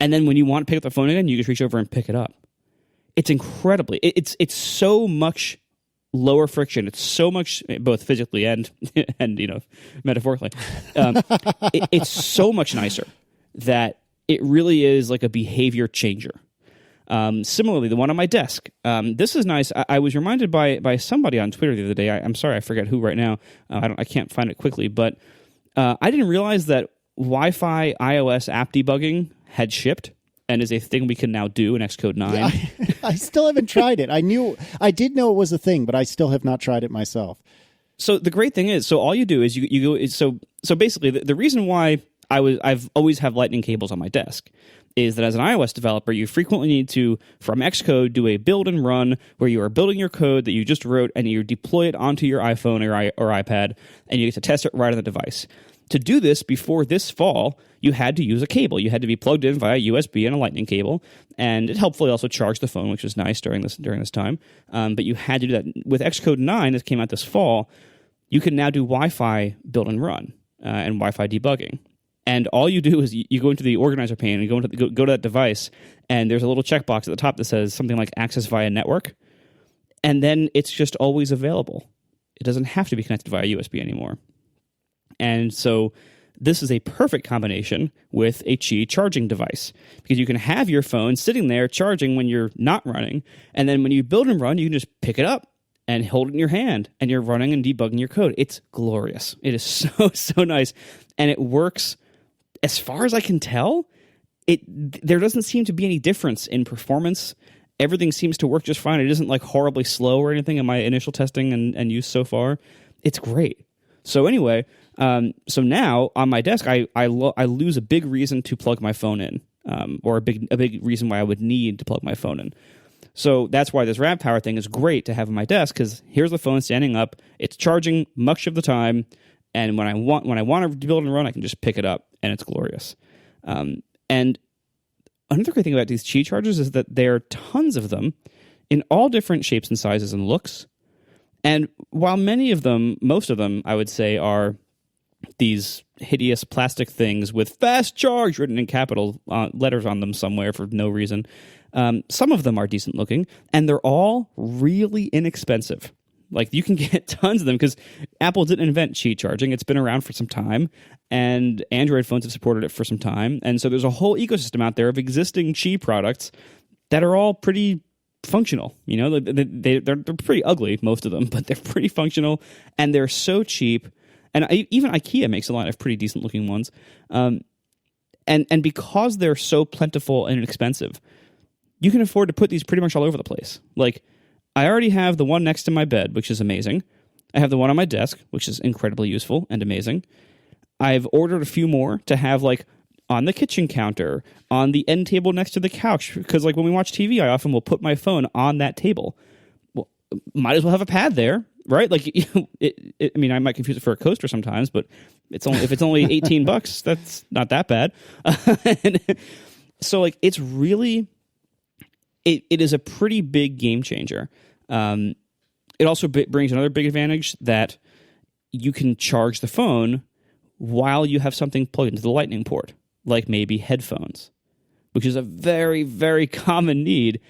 And then when you want to pick up the phone again, you just reach over and pick it up. It's incredibly, it's so much lower friction. It's so much, both physically and metaphorically. It's so much nicer that it really is like a behavior changer. Similarly, the one on my desk. This is nice. I was reminded by somebody on Twitter the other day. I'm sorry, I forget who right now. I can't find it quickly, but I didn't realize that Wi-Fi iOS app debugging had shipped and is a thing we can now do in Xcode 9. Yeah, I still haven't tried it. I did know it was a thing, but I still have not tried it myself. So the great thing is, all you do is you go. So basically, the reason why I've always have Lightning cables on my desk is that as an iOS developer, you frequently need to, from Xcode, do a build and run where you are building your code that you just wrote and you deploy it onto your iPhone or iPad, and you get to test it right on the device. To do this before this fall, you had to use a cable. You had to be plugged in via USB and a Lightning cable, and it helpfully also charged the phone, which was nice during this time. But you had to do that. With Xcode 9 that came out this fall, you can now do Wi-Fi build and run and Wi-Fi debugging. And all you do is you go into the organizer pane and go to that device, and there's a little checkbox at the top that says something like access via network, and then it's just always available. It doesn't have to be connected via USB anymore. And so this is a perfect combination with a Qi charging device, because you can have your phone sitting there charging when you're not running, and then when you build and run, you can just pick it up and hold it in your hand, and you're running and debugging your code. It's glorious. It is so nice, and it works. As far as I can tell, there doesn't seem to be any difference in performance. Everything seems to work just fine. It isn't like horribly slow or anything in my initial testing and use so far. It's great. So anyway, so now on my desk, I lose a big reason to plug my phone in, or a big reason why I would need to plug my phone in. So that's why this ramp power thing is great to have on my desk, because here's the phone standing up. It's charging much of the time, and when I want to build and run, I can just pick it up, and it's glorious. And another great thing about these Qi chargers is that there are tons of them in all different shapes and sizes and looks. And while most of them, I would say, are these hideous plastic things with fast charge written in capital letters on them somewhere for no reason, some of them are decent looking, and they're all really inexpensive. Like, you can get tons of them because Apple didn't invent Qi charging. It's been around for some time, and Android phones have supported it for some time. And so there's a whole ecosystem out there of existing Qi products that are all pretty functional. You know, they're pretty ugly, most of them, but they're pretty functional, and they're so cheap. And even IKEA makes a lot of pretty decent looking ones. And because they're so plentiful and inexpensive, you can afford to put these pretty much all over the place. Like, I already have the one next to my bed, which is amazing. I have the one on my desk, which is incredibly useful and amazing. I've ordered a few more to have, like, on the kitchen counter, on the end table next to the couch, because, like, when we watch TV, I often will put my phone on that table. Well, might as well have a pad there, right? Like, I mean, I might confuse it for a coaster sometimes, but if it's only $18, that's not that bad. So, like, it's really... It is a pretty big game changer. It also brings another big advantage, that you can charge the phone while you have something plugged into the Lightning port, like maybe headphones, which is a very, very common need.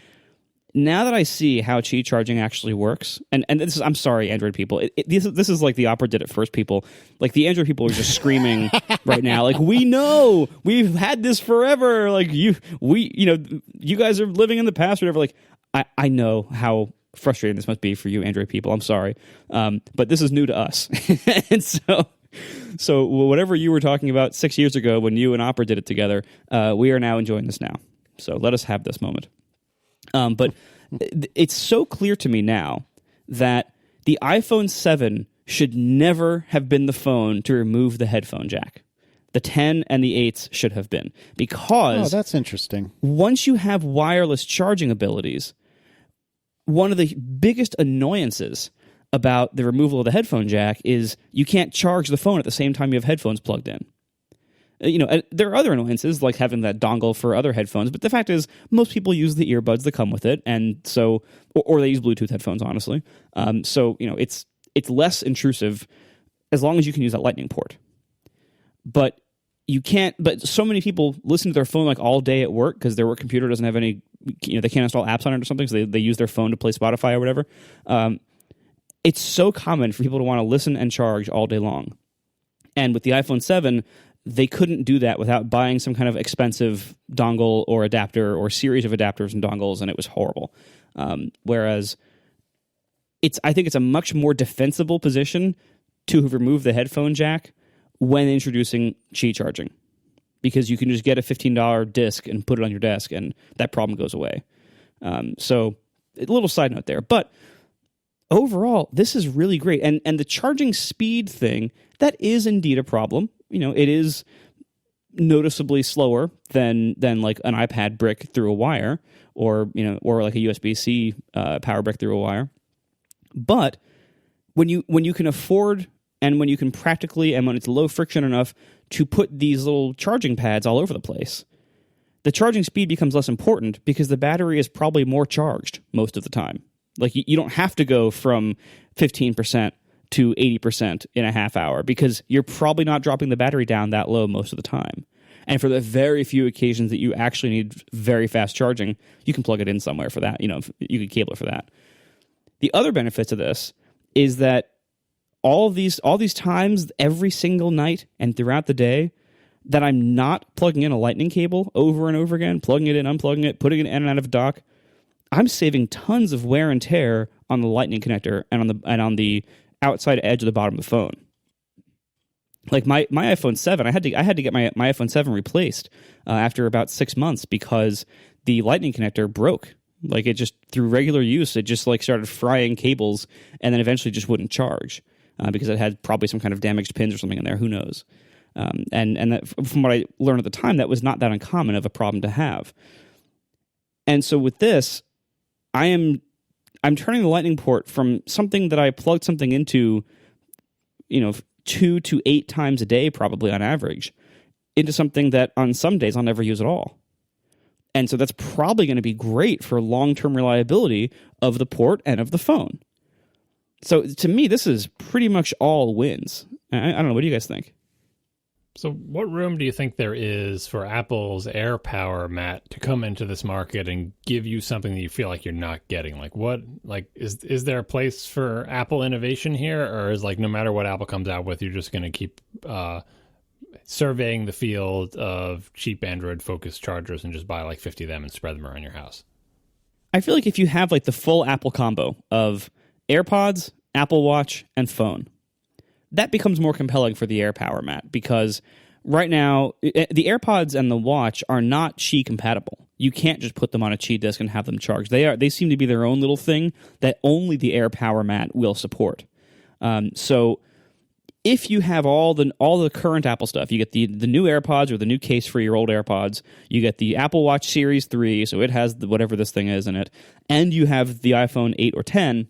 Now that I see how Qi charging actually works, and this is, I'm sorry, Android people, this is like the Opera did it first people. Like, the Android people are just screaming right now, like, we know, we've had this forever. Like, you guys are living in the past or whatever. Like, I know how frustrating this must be for you Android people. I'm sorry. But this is new to us. And so whatever you were talking about 6 years ago when you and Opera did it together, we are now enjoying this now. So let us have this moment. But it's so clear to me now that the iPhone 7 should never have been the phone to remove the headphone jack. The 10 and the 8s should have been. Because... Oh, that's interesting. Once you have wireless charging abilities, one of the biggest annoyances about the removal of the headphone jack is you can't charge the phone at the same time you have headphones plugged in. You know, there are other annoyances, like having that dongle for other headphones, but the fact is, most people use the earbuds that come with it, and so, or they use Bluetooth headphones, honestly. So, you know, it's less intrusive as long as you can use that Lightning port. But you can't, but so many people listen to their phone like all day at work because their work computer doesn't have any, you know, they can't install apps on it or something, so they use their phone to play Spotify or whatever. It's so common for people to want to listen and charge all day long. And with the iPhone 7, they couldn't do that without buying some kind of expensive dongle or adapter or series of adapters and dongles, and it was horrible. Whereas I think it's a much more defensible position to have removed the headphone jack when introducing Qi charging, because you can just get a $15 disc and put it on your desk, and that problem goes away. So a little side note there, but overall, this is really great. And the charging speed thing, that is indeed a problem. You know, it is noticeably slower than like an iPad brick through a wire, or, you know, or like a USB-C power brick through a wire. But when you can afford, and when you can practically, and when it's low friction enough to put these little charging pads all over the place, the charging speed becomes less important because the battery is probably more charged most of the time. Like, you don't have to go from 15% to 80% in a half hour, because you're probably not dropping the battery down that low most of the time. And for the very few occasions that you actually need very fast charging, you can plug it in somewhere for that. You could cable it for that. The other benefits of this is that all these times, every single night and throughout the day, that I'm not plugging in a lightning cable over and over again, plugging it in, unplugging it, putting it in and out of a dock, I'm saving tons of wear and tear on the lightning connector and on the outside edge of the bottom of the phone. Like my iPhone 7, I had to get my iPhone 7 replaced after about 6 months because the lightning connector broke. Like, it just, through regular use, it just like started frying cables and then eventually just wouldn't charge because it had probably some kind of damaged pins or something in there. Who knows? And that, from what I learned at the time, that was not that uncommon of a problem to have. And so with this, I'm turning the lightning port from something that I plugged something into, 2 to 8 times a day, probably on average, into something that on some days I'll never use at all. And so that's probably going to be great for long-term reliability of the port and of the phone. So to me, this is pretty much all wins. I don't know. What do you guys think? So what room do you think there is for Apple's AirPower Mat to come into this market and give you something that you feel like you're not getting? Is there a place for Apple innovation here, or is no matter what Apple comes out with, you're just going to keep surveying the field of cheap Android-focused chargers and just buy 50 of them and spread them around your house? I feel like if you have the full Apple combo of AirPods, Apple Watch, and phone, that becomes more compelling for the AirPower Mat, because right now the AirPods and the Watch are not Qi compatible. You can't just put them on a Qi disk and have them charged. They seem to be their own little thing that only the AirPower Mat will support. So if you have all the current Apple stuff, you get the new AirPods or the new case for your old AirPods, you get the Apple Watch Series 3, so it has whatever this thing is in it, and you have the iPhone 8 or 10,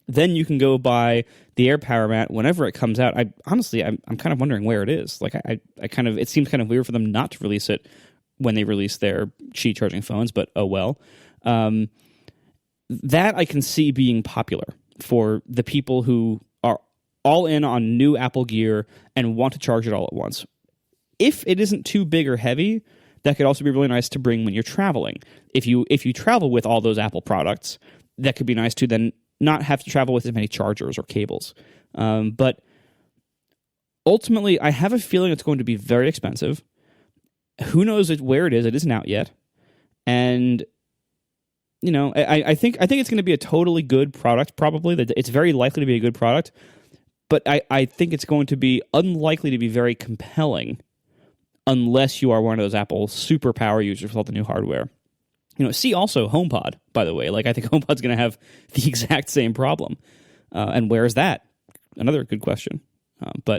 then you can go buy the AirPower Mat whenever it comes out. I'm kind of wondering where it is. It seems kind of weird for them not to release it when they release their Qi charging phones, but oh well. That I can see being popular for the people who are all in on new Apple gear and want to charge it all at once. If it isn't too big or heavy, that could also be really nice to bring when you're traveling. If you travel with all those Apple products, that could be nice to then not have to travel with as many chargers or cables. But ultimately, I have a feeling it's going to be very expensive. Who knows where it is? It isn't out yet. And, I think it's going to be a totally good product, probably. It's very likely to be a good product. But I think it's going to be unlikely to be very compelling unless you are one of those Apple superpower users with all the new hardware. See also HomePod, by the way. I think HomePod's going to have the exact same problem. And where is that? Another good question.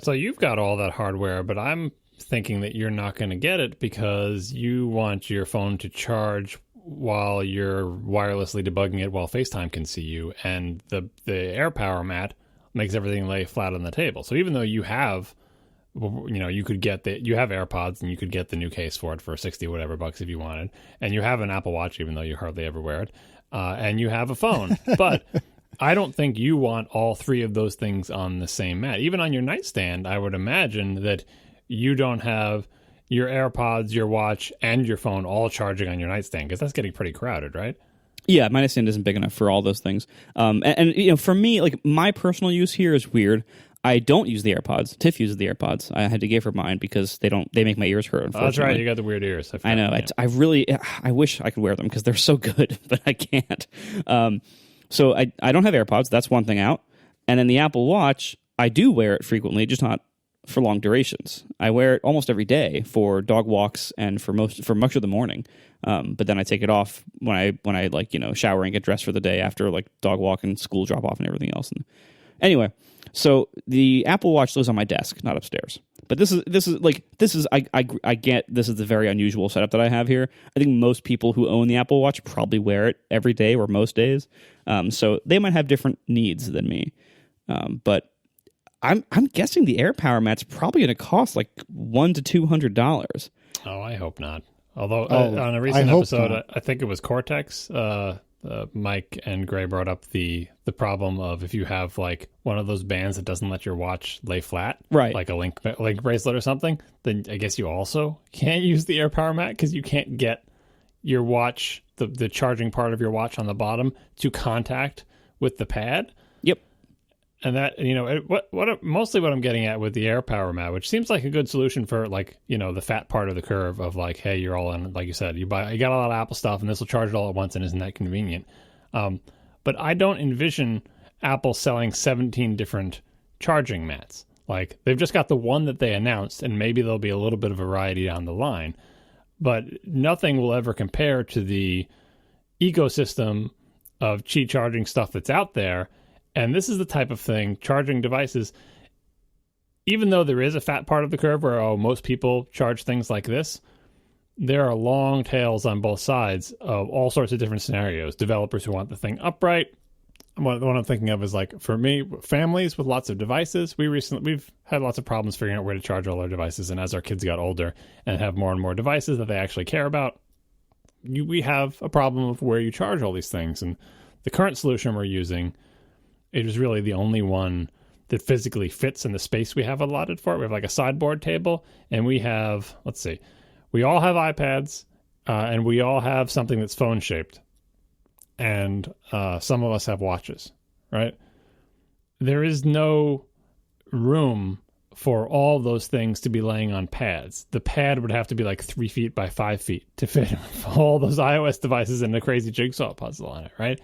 So you've got all that hardware, but I'm thinking that you're not going to get it because you want your phone to charge while you're wirelessly debugging it while FaceTime can see you. And the AirPower Mat makes everything lay flat on the table. So even though you have... you could get you have AirPods and you could get the new case for it for 60 whatever bucks if you wanted. And you have an Apple Watch, even though you hardly ever wear it. And you have a phone. But I don't think you want all three of those things on the same mat. Even on your nightstand, I would imagine that you don't have your AirPods, your watch, and your phone all charging on your nightstand, because that's getting pretty crowded, right? Yeah, my nightstand isn't big enough for all those things. And for me, my personal use here is weird. I don't use the AirPods. Tiff uses the AirPods. I had to give her mine because they make my ears hurt, unfortunately. Oh, that's right. You got the weird ears. I know. Yeah. I wish I could wear them because they're so good, but I can't. So I don't have AirPods. That's one thing out. And then the Apple Watch, I do wear it frequently, just not for long durations. I wear it almost every day for dog walks and for much of the morning. But then I take it off when I shower and get dressed for the day after dog walk and school drop off and everything else. And anyway. So the Apple Watch lives on my desk, not upstairs. But I get this is the very unusual setup that I have here. I think most people who own the Apple Watch probably wear it every day or most days. So they might have different needs than me. But I'm guessing the AirPower Mat's probably going to cost $100 to $200. Oh, I hope not. Although on a recent episode, I think it was Cortex. Mike and Gray brought up the problem of if you have like one of those bands that doesn't let your watch lay flat, right? Like a link bracelet or something, then I guess you also can't use the AirPower Mat because you can't get your watch, the charging part of your watch on the bottom, to contact with the pad. Yep. And that, mostly what I'm getting at with the AirPower Mat, which seems like a good solution for like, the fat part of the curve of like, hey, you're all in, like you said, you got a lot of Apple stuff and this will charge it all at once and isn't that convenient. But I don't envision Apple selling 17 different charging mats. Like they've just got the one that they announced, and maybe there'll be a little bit of variety down the line, but nothing will ever compare to the ecosystem of Qi charging stuff that's out there. And this is the type of thing, charging devices, even though there is a fat part of the curve where most people charge things like this, there are long tails on both sides of all sorts of different scenarios. Developers who want the thing upright. What I'm thinking of is like, for me, families with lots of devices. We've had lots of problems figuring out where to charge all our devices. And as our kids got older and have more and more devices that they actually care about, we have a problem of where you charge all these things. And the current solution we're using, it is really the only one that physically fits in the space we have allotted for it. We have like a sideboard table, and we have, we all have iPads, and we all have something that's phone-shaped. And some of us have watches, right? There is no room for all those things to be laying on pads. The pad would have to be like 3 feet by 5 feet to fit all those iOS devices in a crazy jigsaw puzzle on it, right?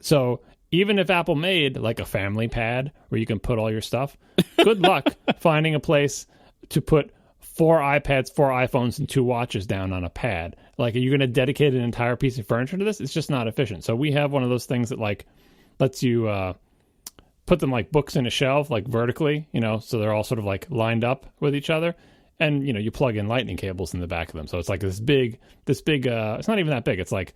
So even if Apple made like a family pad where you can put all your stuff, good luck finding a place to put 4 iPads, 4 iPhones, and 2 watches down on a pad. Like, are you going to dedicate an entire piece of furniture to this? It's just not efficient. So we have one of those things that like lets you put them like books in a shelf, like vertically, so they're all sort of like lined up with each other. And, you plug in lightning cables in the back of them. So it's like this big, it's not even that big. It's like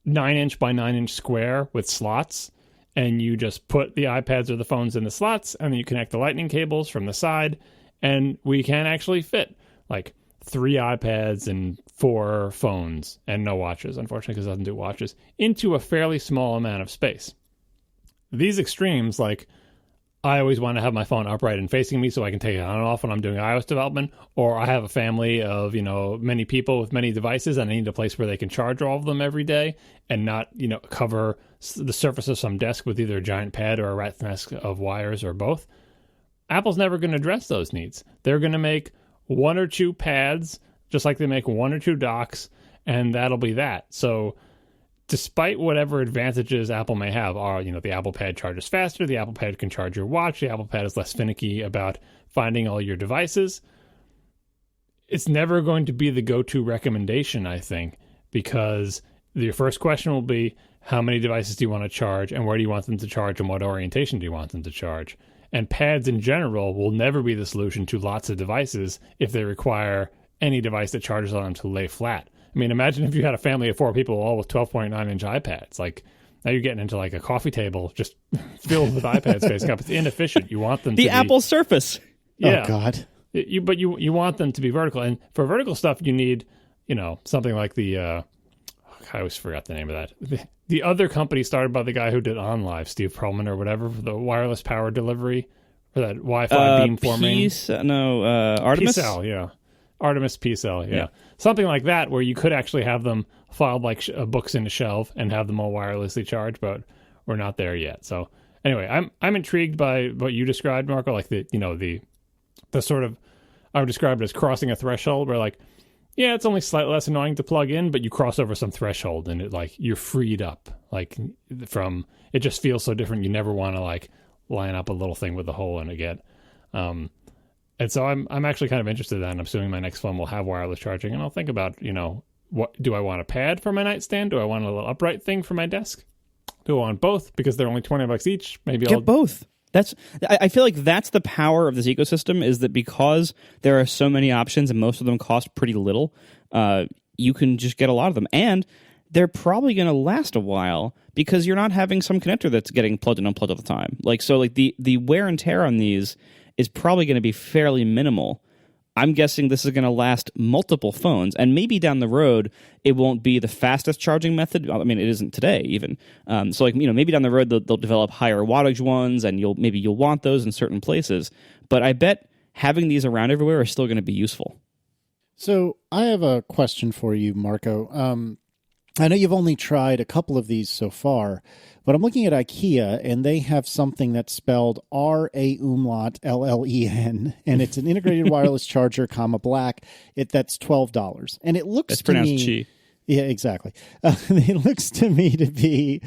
9-inch by 9-inch square with slots, and you just put the iPads or the phones in the slots, and then you connect the lightning cables from the side, and we can actually fit like 3 iPads and 4 phones and no watches, unfortunately, because it doesn't do watches, into a fairly small amount of space. These extremes, like I always want to have my phone upright and facing me so I can take it on and off when I'm doing iOS development, or I have a family of, many people with many devices and I need a place where they can charge all of them every day and not, cover the surface of some desk with either a giant pad or a rat's nest of wires or both. Apple's never going to address those needs. They're going to make 1 or 2 pads, just like they make 1 or 2 docks, and that'll be that. So despite whatever advantages Apple may have, the Apple Pad charges faster, the Apple Pad can charge your watch, the Apple Pad is less finicky about finding all your devices, it's never going to be the go-to recommendation, I think, because your first question will be, how many devices do you want to charge, and where do you want them to charge, and what orientation do you want them to charge? And pads in general will never be the solution to lots of devices if they require any device that charges on them to lay flat. I mean, imagine if you had a family of 4 people all with 12.9-inch iPads. Like, now you're getting into like a coffee table just filled with iPads facing up. It's inefficient. You want them to be... The Apple Surface. Yeah. Oh, God. But you want them to be vertical. And for vertical stuff, you need, something like the... I always forgot the name of that. The other company started by the guy who did OnLive, Steve Perlman or whatever, for the wireless power delivery, for that Wi-Fi beamforming. Artemis? P-Cell, yeah. Artemis P-Cell, yeah. Something like that where you could actually have them filed like books in a shelf and have them all wirelessly charged, but we're not there yet. So anyway, I'm intrigued by what you described, Marco, like the sort of, I would describe it as crossing a threshold where like, yeah, it's only slightly less annoying to plug in, but you cross over some threshold and it like you're freed up like from, it just feels so different. You never want to like line up a little thing with a hole in it again. And so I'm actually kind of interested in that. I'm assuming my next phone will have wireless charging, and I'll think about, what do I want, a pad for my nightstand? Do I want a little upright thing for my desk? Do I want both? Because they're only $20 each. Maybe I'll get both. I feel like that's the power of this ecosystem, is that because there are so many options and most of them cost pretty little, you can just get a lot of them. And they're probably going to last a while because you're not having some connector that's getting plugged and unplugged all the time. Like, so like the wear and tear on these is probably going to be fairly minimal. I'm guessing this is going to last multiple phones, and maybe down the road it won't be the fastest charging method. I mean, it isn't today even. So like, maybe down the road they'll develop higher wattage ones, and you'll want those in certain places. But I bet having these around everywhere are still going to be useful. So I have a question for you, Marco. I know you've only tried a couple of these so far, but I'm looking at IKEA, and they have something that's spelled RALLEN, and it's an integrated wireless charger, black. That's $12, and it looks That's to pronounced me, chi. Yeah, exactly. It looks to me to be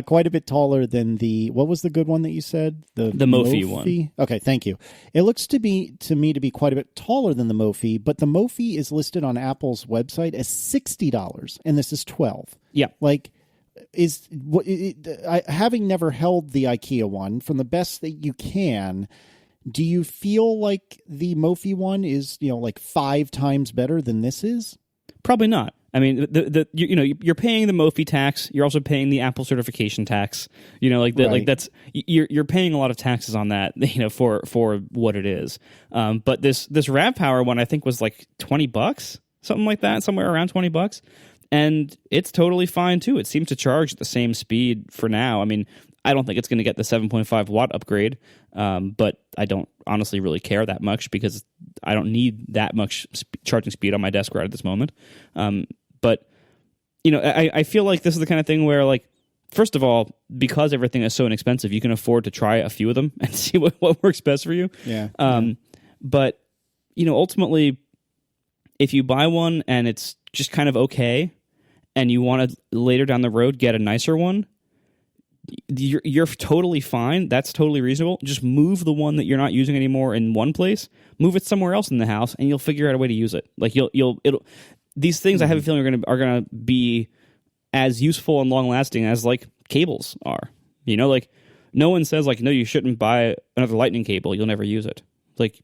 quite a bit taller than what was the good one that you said? The Mophie one. Okay, thank you. It looks to me to be quite a bit taller than the Mophie, but the Mophie is listed on Apple's website as $60, and this is $12. Yeah. Like, having never held the IKEA one, from the best that you can, do you feel like the Mophie one is, like 5 times better than this is? Probably not. I mean, you're paying the Mophie tax. You're also paying the Apple certification tax. Like that's you're paying a lot of taxes on that. For what it is. But this RAVPower one I think was like $20, something like that, somewhere around $20, and it's totally fine too. It seems to charge at the same speed for now. I mean, I don't think it's going to get the 7.5 watt upgrade, but I don't honestly really care that much because I don't need that much charging speed on my desk right at this moment. But I feel like this is the kind of thing where, like, first of all, because everything is so inexpensive, you can afford to try a few of them and see what works best for you. Yeah. But ultimately, if you buy one and it's just kind of okay, and you want to later down the road get a nicer one, you're totally fine. That's totally reasonable. Just move the one that you're not using anymore in one place, move it somewhere else in the house, and you'll figure out a way to use it. Like these things, I have a feeling are gonna be as useful and long lasting as like cables are. Like no one says like, no, you shouldn't buy another lightning cable. You'll never use it. Like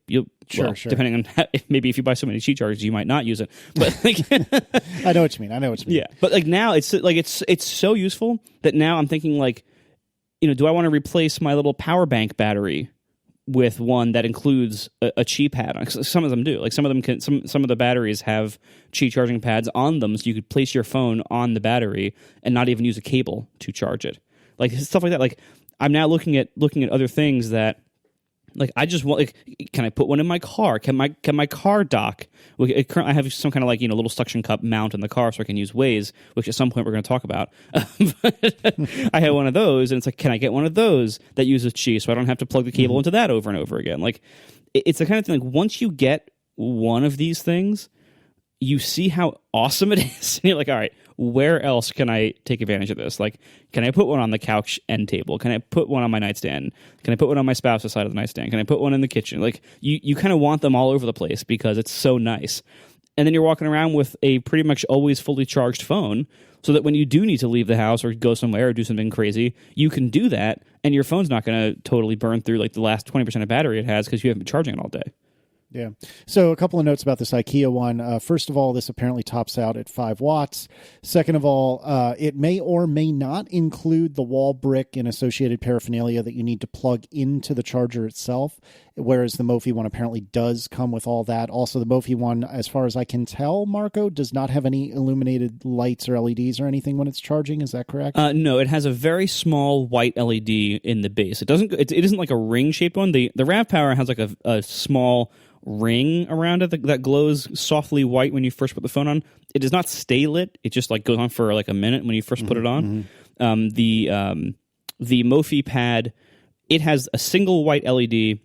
sure. Depending on maybe if you buy so many Qi chargers, you might not use it. But like, I know what you mean. Yeah, but like now it's so useful that now I'm thinking like, do I want to replace my little power bank battery with one that includes a Qi pad? Some of them do. Like some of them can. Some of the batteries have Qi charging pads on them, so you could place your phone on the battery and not even use a cable to charge it. Like stuff like that. Like I'm now looking at other things that. Like I just want. Like, can I put one in my car? Can my car dock? I have some kind of like little suction cup mount in the car, so I can use Waze, which at some point we're going to talk about. I have one of those, and it's like, can I get one of those that uses Qi, so I don't have to plug the cable into that over and over again? Like it's the kind of thing. Like once you get one of these things, you see how awesome it is, and you're like, all right, where else can I take advantage of this? Like, can I put one on the couch end table? Can I put one on my nightstand? Can I put one on my spouse's side of the nightstand? Can I put one in the kitchen? Like, you kind of want them all over the place because it's so nice. And then you're walking around with a pretty much always fully charged phone, so that when you do need to leave the house or go somewhere or do something crazy, you can do that, and your phone's not going to totally burn through like the last 20% of battery it has because you haven't been charging it all day. Yeah. So a couple of notes about this IKEA one. First of all, this apparently tops out at 5 watts. Second of all, it may or may not include the wall brick and associated paraphernalia that you need to plug into the charger itself, whereas the Mophie one apparently does come with all that. Also, the Mophie one, as far as I can tell, Marco, does not have any illuminated lights or LEDs or anything when it's charging. Is that correct? No, it has a very small white LED in the base. It isn't like a ring-shaped one. The RAVPower has like a small ring around it that glows softly white when you first put the phone on. It does not stay lit. It just like goes on for like a minute when you first put it on. The Mophie pad, it has a single white LED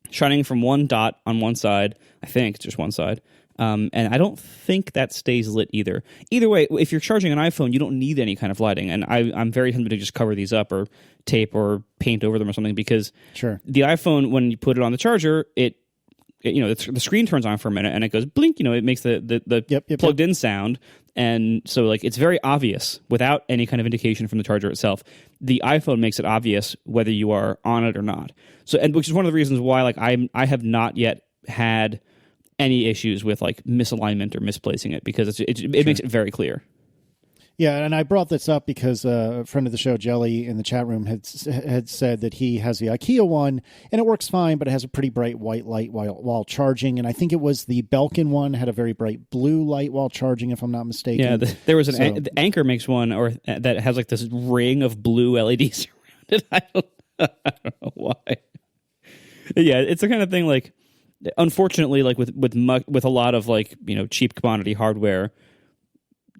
shining from one dot on one side. I think it's just one side. And I don't think that stays lit either. Either way, if you're charging an iPhone, you don't need any kind of lighting. And I'm very tempted to just cover these up or tape or paint over them or something, because the iPhone, when you put it on the charger, the screen turns on for a minute and it goes blink. It makes the plugged in sound, and so like it's very obvious without any kind of indication from the charger itself. The iPhone makes it obvious whether you are on it or not. So, and which is one of the reasons why like I have not yet had any issues with like misalignment or misplacing it, because it makes it very clear. Yeah, and I brought this up because a friend of the show, Jelly, in the chat room had said that he has the IKEA one, and it works fine, but it has a pretty bright white light while charging. And I think it was the Belkin one had a very bright blue light while charging, if I'm not mistaken. Yeah, there was the Anchor makes one that has like this ring of blue LEDs around it. I don't know why. Yeah, it's the kind of thing like, unfortunately, like with a lot of like, you know, cheap commodity hardware,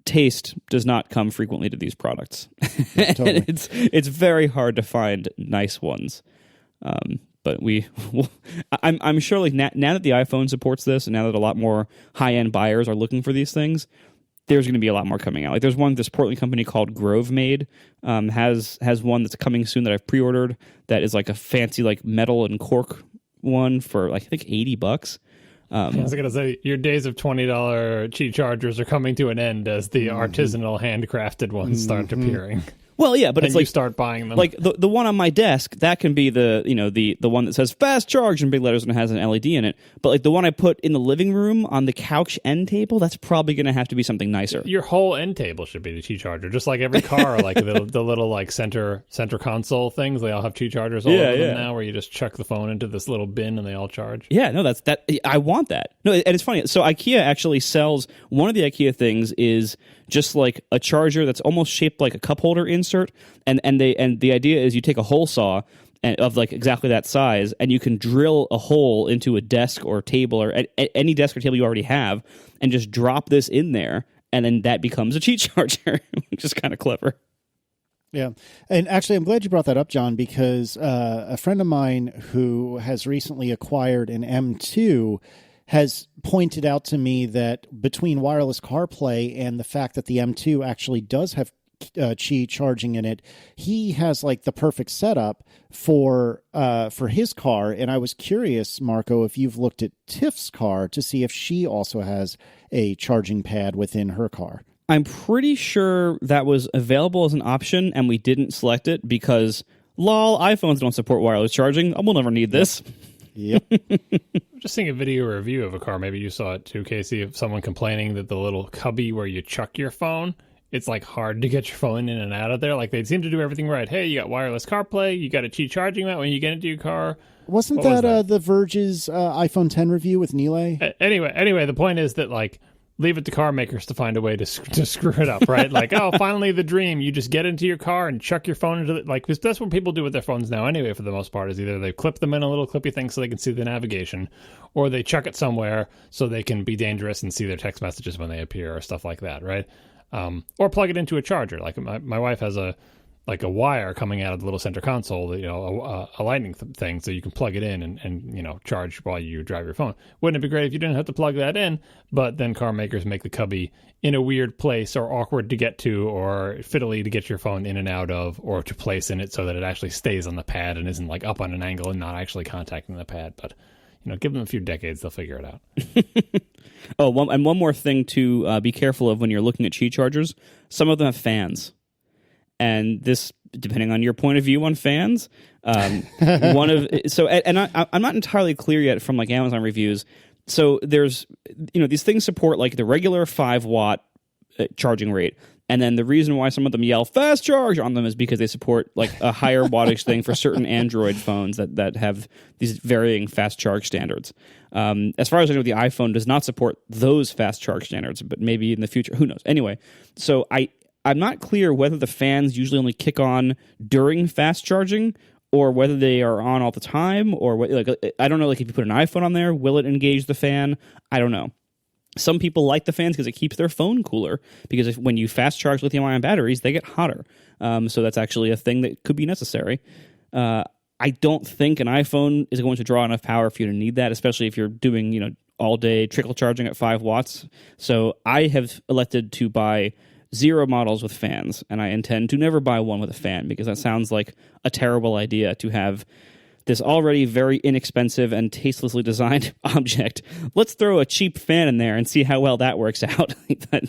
taste does not come frequently to these products. Totally. It's very hard to find nice ones. But I'm sure like now that the iPhone supports this, and now that a lot more high-end buyers are looking for these things, there's going to be a lot more coming out. Like there's this Portland company called Grove Made has one that's coming soon that I've pre-ordered that is like a fancy like metal and cork one for like I think $80. I was going to say, your days of $20 Qi chargers are coming to an end as the artisanal handcrafted ones start appearing. Well, yeah, but and it's like you start buying them. Like the one on my desk, that can be the one that says fast charge in big letters and has an LED in it. But like the one I put in the living room on the couch end table, that's probably going to have to be something nicer. Your whole end table should be the Qi charger, just like every car, like the little like center console things. They all have Qi chargers all over them now, where you just chuck the phone into this little bin and they all charge. Yeah, no, that I want that. No, and it's funny. So IKEA actually sells one of the IKEA things is just like a charger that's almost shaped like a cup holder insert, and the idea is you take a hole saw of like exactly that size, and you can drill a hole into a desk or table or any desk or table you already have, and just drop this in there, and then that becomes a Qi charger, which is kind of clever. Yeah. And actually, I'm glad you brought that up, John, because a friend of mine who has recently acquired an M2 has pointed out to me that between wireless CarPlay and the fact that the M2 actually does have Qi charging in it, he has like the perfect setup for his car. And I was curious, Marco, if you've looked at Tiff's car to see if she also has a charging pad within her car. I'm pretty sure that was available as an option, and we didn't select it because, lol, iPhones don't support wireless charging. We'll never need this. Yep. I'm just seeing a video review of a car. Maybe you saw it too, Casey, of someone complaining that the little cubby where you chuck your phone, it's like hard to get your phone in and out of there. Like they seem to do everything right. Hey, you got wireless CarPlay, you got a Qi charging mat when you get into your car. Wasn't that The Verge's iPhone 10 review with Nilay? Anyway, the point is that like leave it to car makers to find a way to screw it up, right? Like, oh, finally the dream. You just get into your car and chuck your phone into it. Like, that's what people do with their phones now anyway, for the most part, is either they clip them in a little clippy thing so they can see the navigation, or they chuck it somewhere so they can be dangerous and see their text messages when they appear or stuff like that, right? Or plug it into a charger. Like my wife has a wire coming out of the little center console, a lightning thing, so you can plug it in and charge while you drive your phone. Wouldn't it be great if you didn't have to plug that in? But then car makers make the cubby in a weird place or awkward to get to or fiddly to get your phone in and out of or to place in it so that it actually stays on the pad and isn't like up on an angle and not actually contacting the pad. But give them a few decades, they'll figure it out. And one more thing to be careful of when you're looking at Qi chargers. Some of them have fans. And this, depending on your point of view on fans, I'm not entirely clear yet from like Amazon reviews. So there's, these things support like the regular 5-watt charging rate. And then the reason why some of them yell fast charge on them is because they support like a higher wattage thing for certain Android phones that have these varying fast charge standards. As far as I know, the iPhone does not support those fast charge standards, but maybe in the future, who knows? Anyway, so I'm not clear whether the fans usually only kick on during fast charging or whether they are on all the time, or I don't know, like if you put an iPhone on there, will it engage the fan? I don't know. Some people like the fans because it keeps their phone cooler, because when you fast charge lithium-ion batteries, they get hotter. So that's actually a thing that could be necessary. I don't think an iPhone is going to draw enough power for you to need that, especially if you're doing, all day trickle charging at 5 watts. So I have elected to buy 0 models with fans, and I intend to never buy one with a fan, because that sounds like a terrible idea to have this already very inexpensive and tastelessly designed object. Let's throw a cheap fan in there and see how well that works out.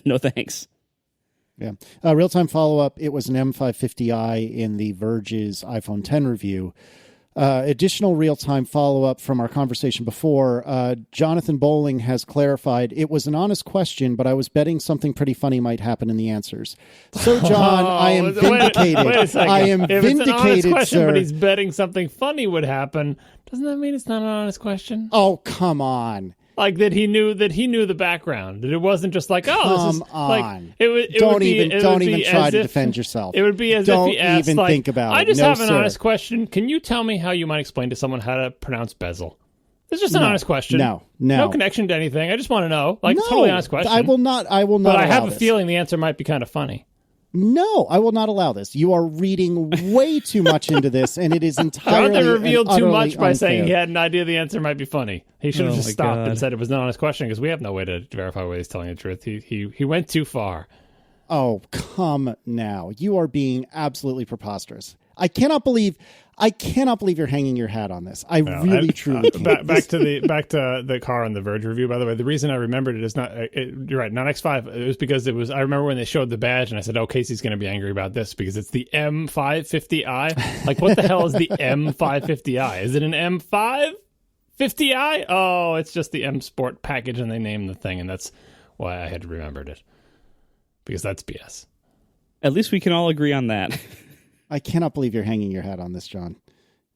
No thanks. Yeah. Real-time follow-up, it was an M550i in The Verge's iPhone 10 review. Additional real-time follow-up from our conversation before. Jonathan Bowling has clarified, it was an honest question, but I was betting something pretty funny might happen in the answers. So, John, I am vindicated. Wait a second. I am if vindicated, it's an honest question, sir. but he's betting something funny would happen, doesn't that mean it's not an honest question? Oh, come on. Like that he knew the background. That it wasn't just like, oh, this is like Don't even try to defend yourself. It would be as don't if he asked, even like, think about it. I just No, have an sir. honest question. Can you tell me how you might explain to someone how to pronounce bezel? It's just an honest question. No connection to anything. I just want to know. Like, totally honest question. I will not. But I have a this. feeling the answer might be kind of funny. No, I will not allow this. You are reading way too much into this, and it is entirely Jonathan revealed too much by unfair. saying he had an idea the answer might be funny. He should have just stopped God. and said it was an honest question because we have no way to verify whether he's telling the truth. He went too far. Oh, come now. You are being absolutely preposterous. I cannot believe you're hanging your hat on this. I truly can't. Back to the car on the Verge review. By the way, the reason I remembered it is not. You're right, not X5. It was because it was. I remember when they showed the badge, and I said, "Oh, Casey's going to be angry about this because it's the M550i." Like, what the hell is the M550i? Is it an M550i? Oh, it's just the M Sport package, and they named the thing, and that's why I had remembered it because that's BS. At least we can all agree on that. I cannot believe you're hanging your hat on this, John.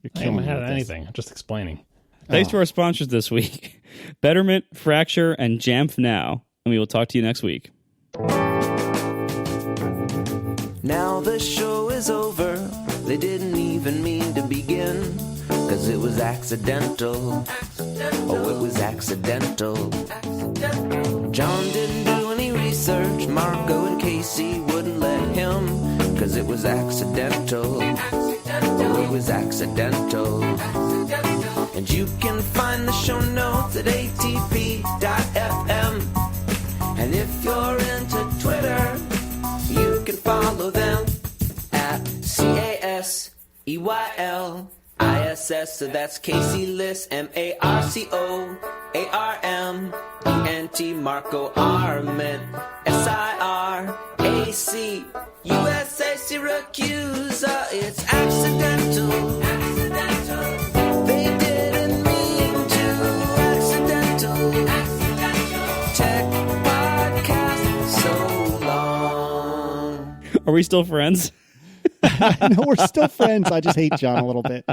You're killing me I haven't with had this. anything. I'm just explaining. Thanks to our sponsors this week, Betterment, Fracture, and Jamf Now. And we will talk to you next week. Now the show is over. They didn't even mean to begin, 'cause it was accidental. Oh, it was accidental. John didn't do any research. Marco and Casey wouldn't let him, 'cause it was accidental. Oh, it was accidental. And you can find the show notes at atp.fm. And if you're into Twitter, you can follow them at CASEYLISS. So that's Casey Liss, MARCOARMENT, Marco Arment, SIRAC, USA Syracuse. It's accidental. They didn't mean to. Accidental. Tech podcast so long. Are we still friends? No, we're still friends. I just hate John a little bit.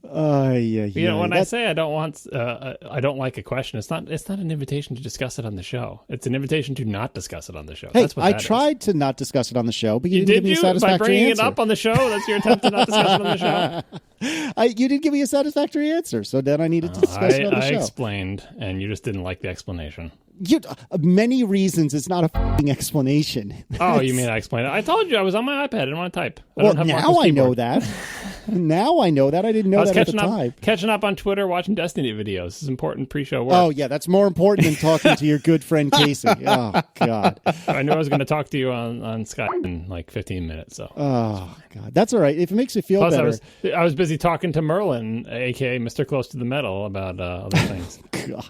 When I say I don't like a question, it's not an invitation to discuss it on the show. It's an invitation to not discuss it on the show. Hey, That's what I that tried to not discuss it on the show, but you didn't did give me a by satisfactory bringing answer. it up on the show? That's your attempt to not discuss it on the show. You didn't give me a satisfactory answer, so then I needed to discuss it on the I show. explained, and you just didn't like the explanation. Many reasons. It's not a f***ing explanation. Oh, you mean I explained it? I told you I was on my iPad. I didn't want to type. Well, now I know that. Now I know that. I didn't know that at the time. Catching up on Twitter, watching Destiny videos. This is important pre-show work. Oh, yeah, that's more important than talking to your good friend Casey. Oh, God. I knew I was going to talk to you on Skype in like 15 minutes. So. Oh, God. That's all right. If it makes you feel Plus, better. I was busy talking to Merlin, a.k.a. Mr. Close to the Metal, about other things. God.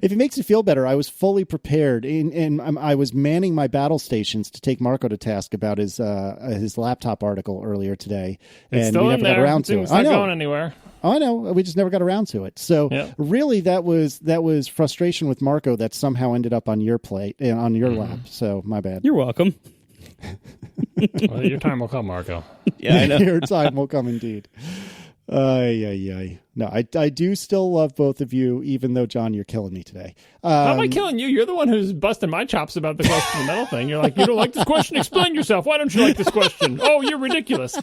If it makes you feel better, I was fully prepared, and I was manning my battle stations to take Marco to task about his laptop article earlier today, It's and still we in never got there. around to it. It's not going anywhere. I know. We just never got around to it. So really, that was frustration with Marco that somehow ended up on your plate, on your lap. So my bad. You're welcome. Well, your time will come, Marco. Yeah, I know. Your time will come indeed. No, I do still love both of you, even though, John, you're killing me today. How am I killing you? You're the one who's busting my chops about the question of the metal thing. You're like, you don't like this question? Explain yourself. Why don't you like this question? Oh, you're ridiculous.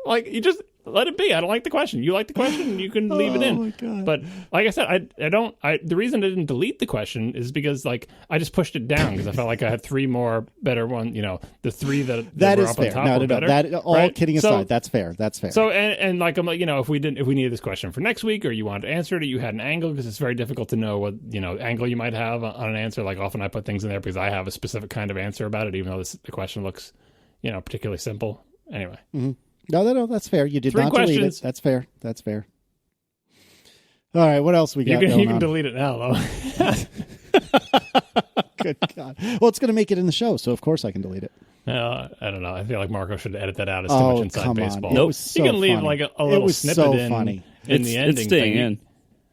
Like, you just let it be. I don't like the question. You like the question, you can leave it in. Oh, my God. But like I said, the reason I didn't delete the question is because, like, I just pushed it down because I felt like I had three more better ones. You know, the three that that were is up fair. on top were better. That all right? kidding aside, that's fair. That's fair. So and like I'm like, you know, if we needed this question for next week, or you wanted to answer it, or you had an angle, because it's very difficult to know what angle you might have on an answer. Like, often I put things in there because I have a specific kind of answer about it, even though the question looks particularly simple. Anyway. Mm-hmm. No, that's fair. You did Three not delete questions. it. That's fair. That's fair. All right, what else we got You going can on? delete it now, though. Good God. Well, it's going to make it in the show, so of course I can delete it. I don't know. I feel like Marco should edit that out. It's too much inside come baseball. on. Nope. It was so You can leave funny. like a It little was snippet so in, funny. in the ending. It's staying thing. in.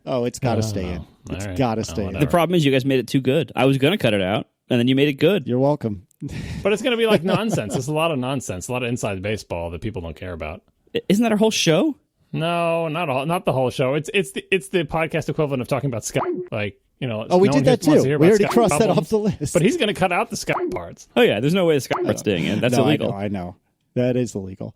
Oh, it's got to stay in. All It's right. got to stay in. whatever. The problem is you guys made it too good. I was going to cut it out, and then you made it good. You're welcome. But it's going to be like nonsense. There's a lot of nonsense, a lot of inside baseball that people don't care about. Isn't that our whole show? No, not the whole show. It's the podcast equivalent of talking about Skype. Like, you know. Oh, we no did one that just wants to too. hear We about already Skype crossed that problems. off the list. But he's going to cut out the Skype parts. Oh, yeah. There's no way the Skype part's staying in. That's No, illegal. I know. That is illegal.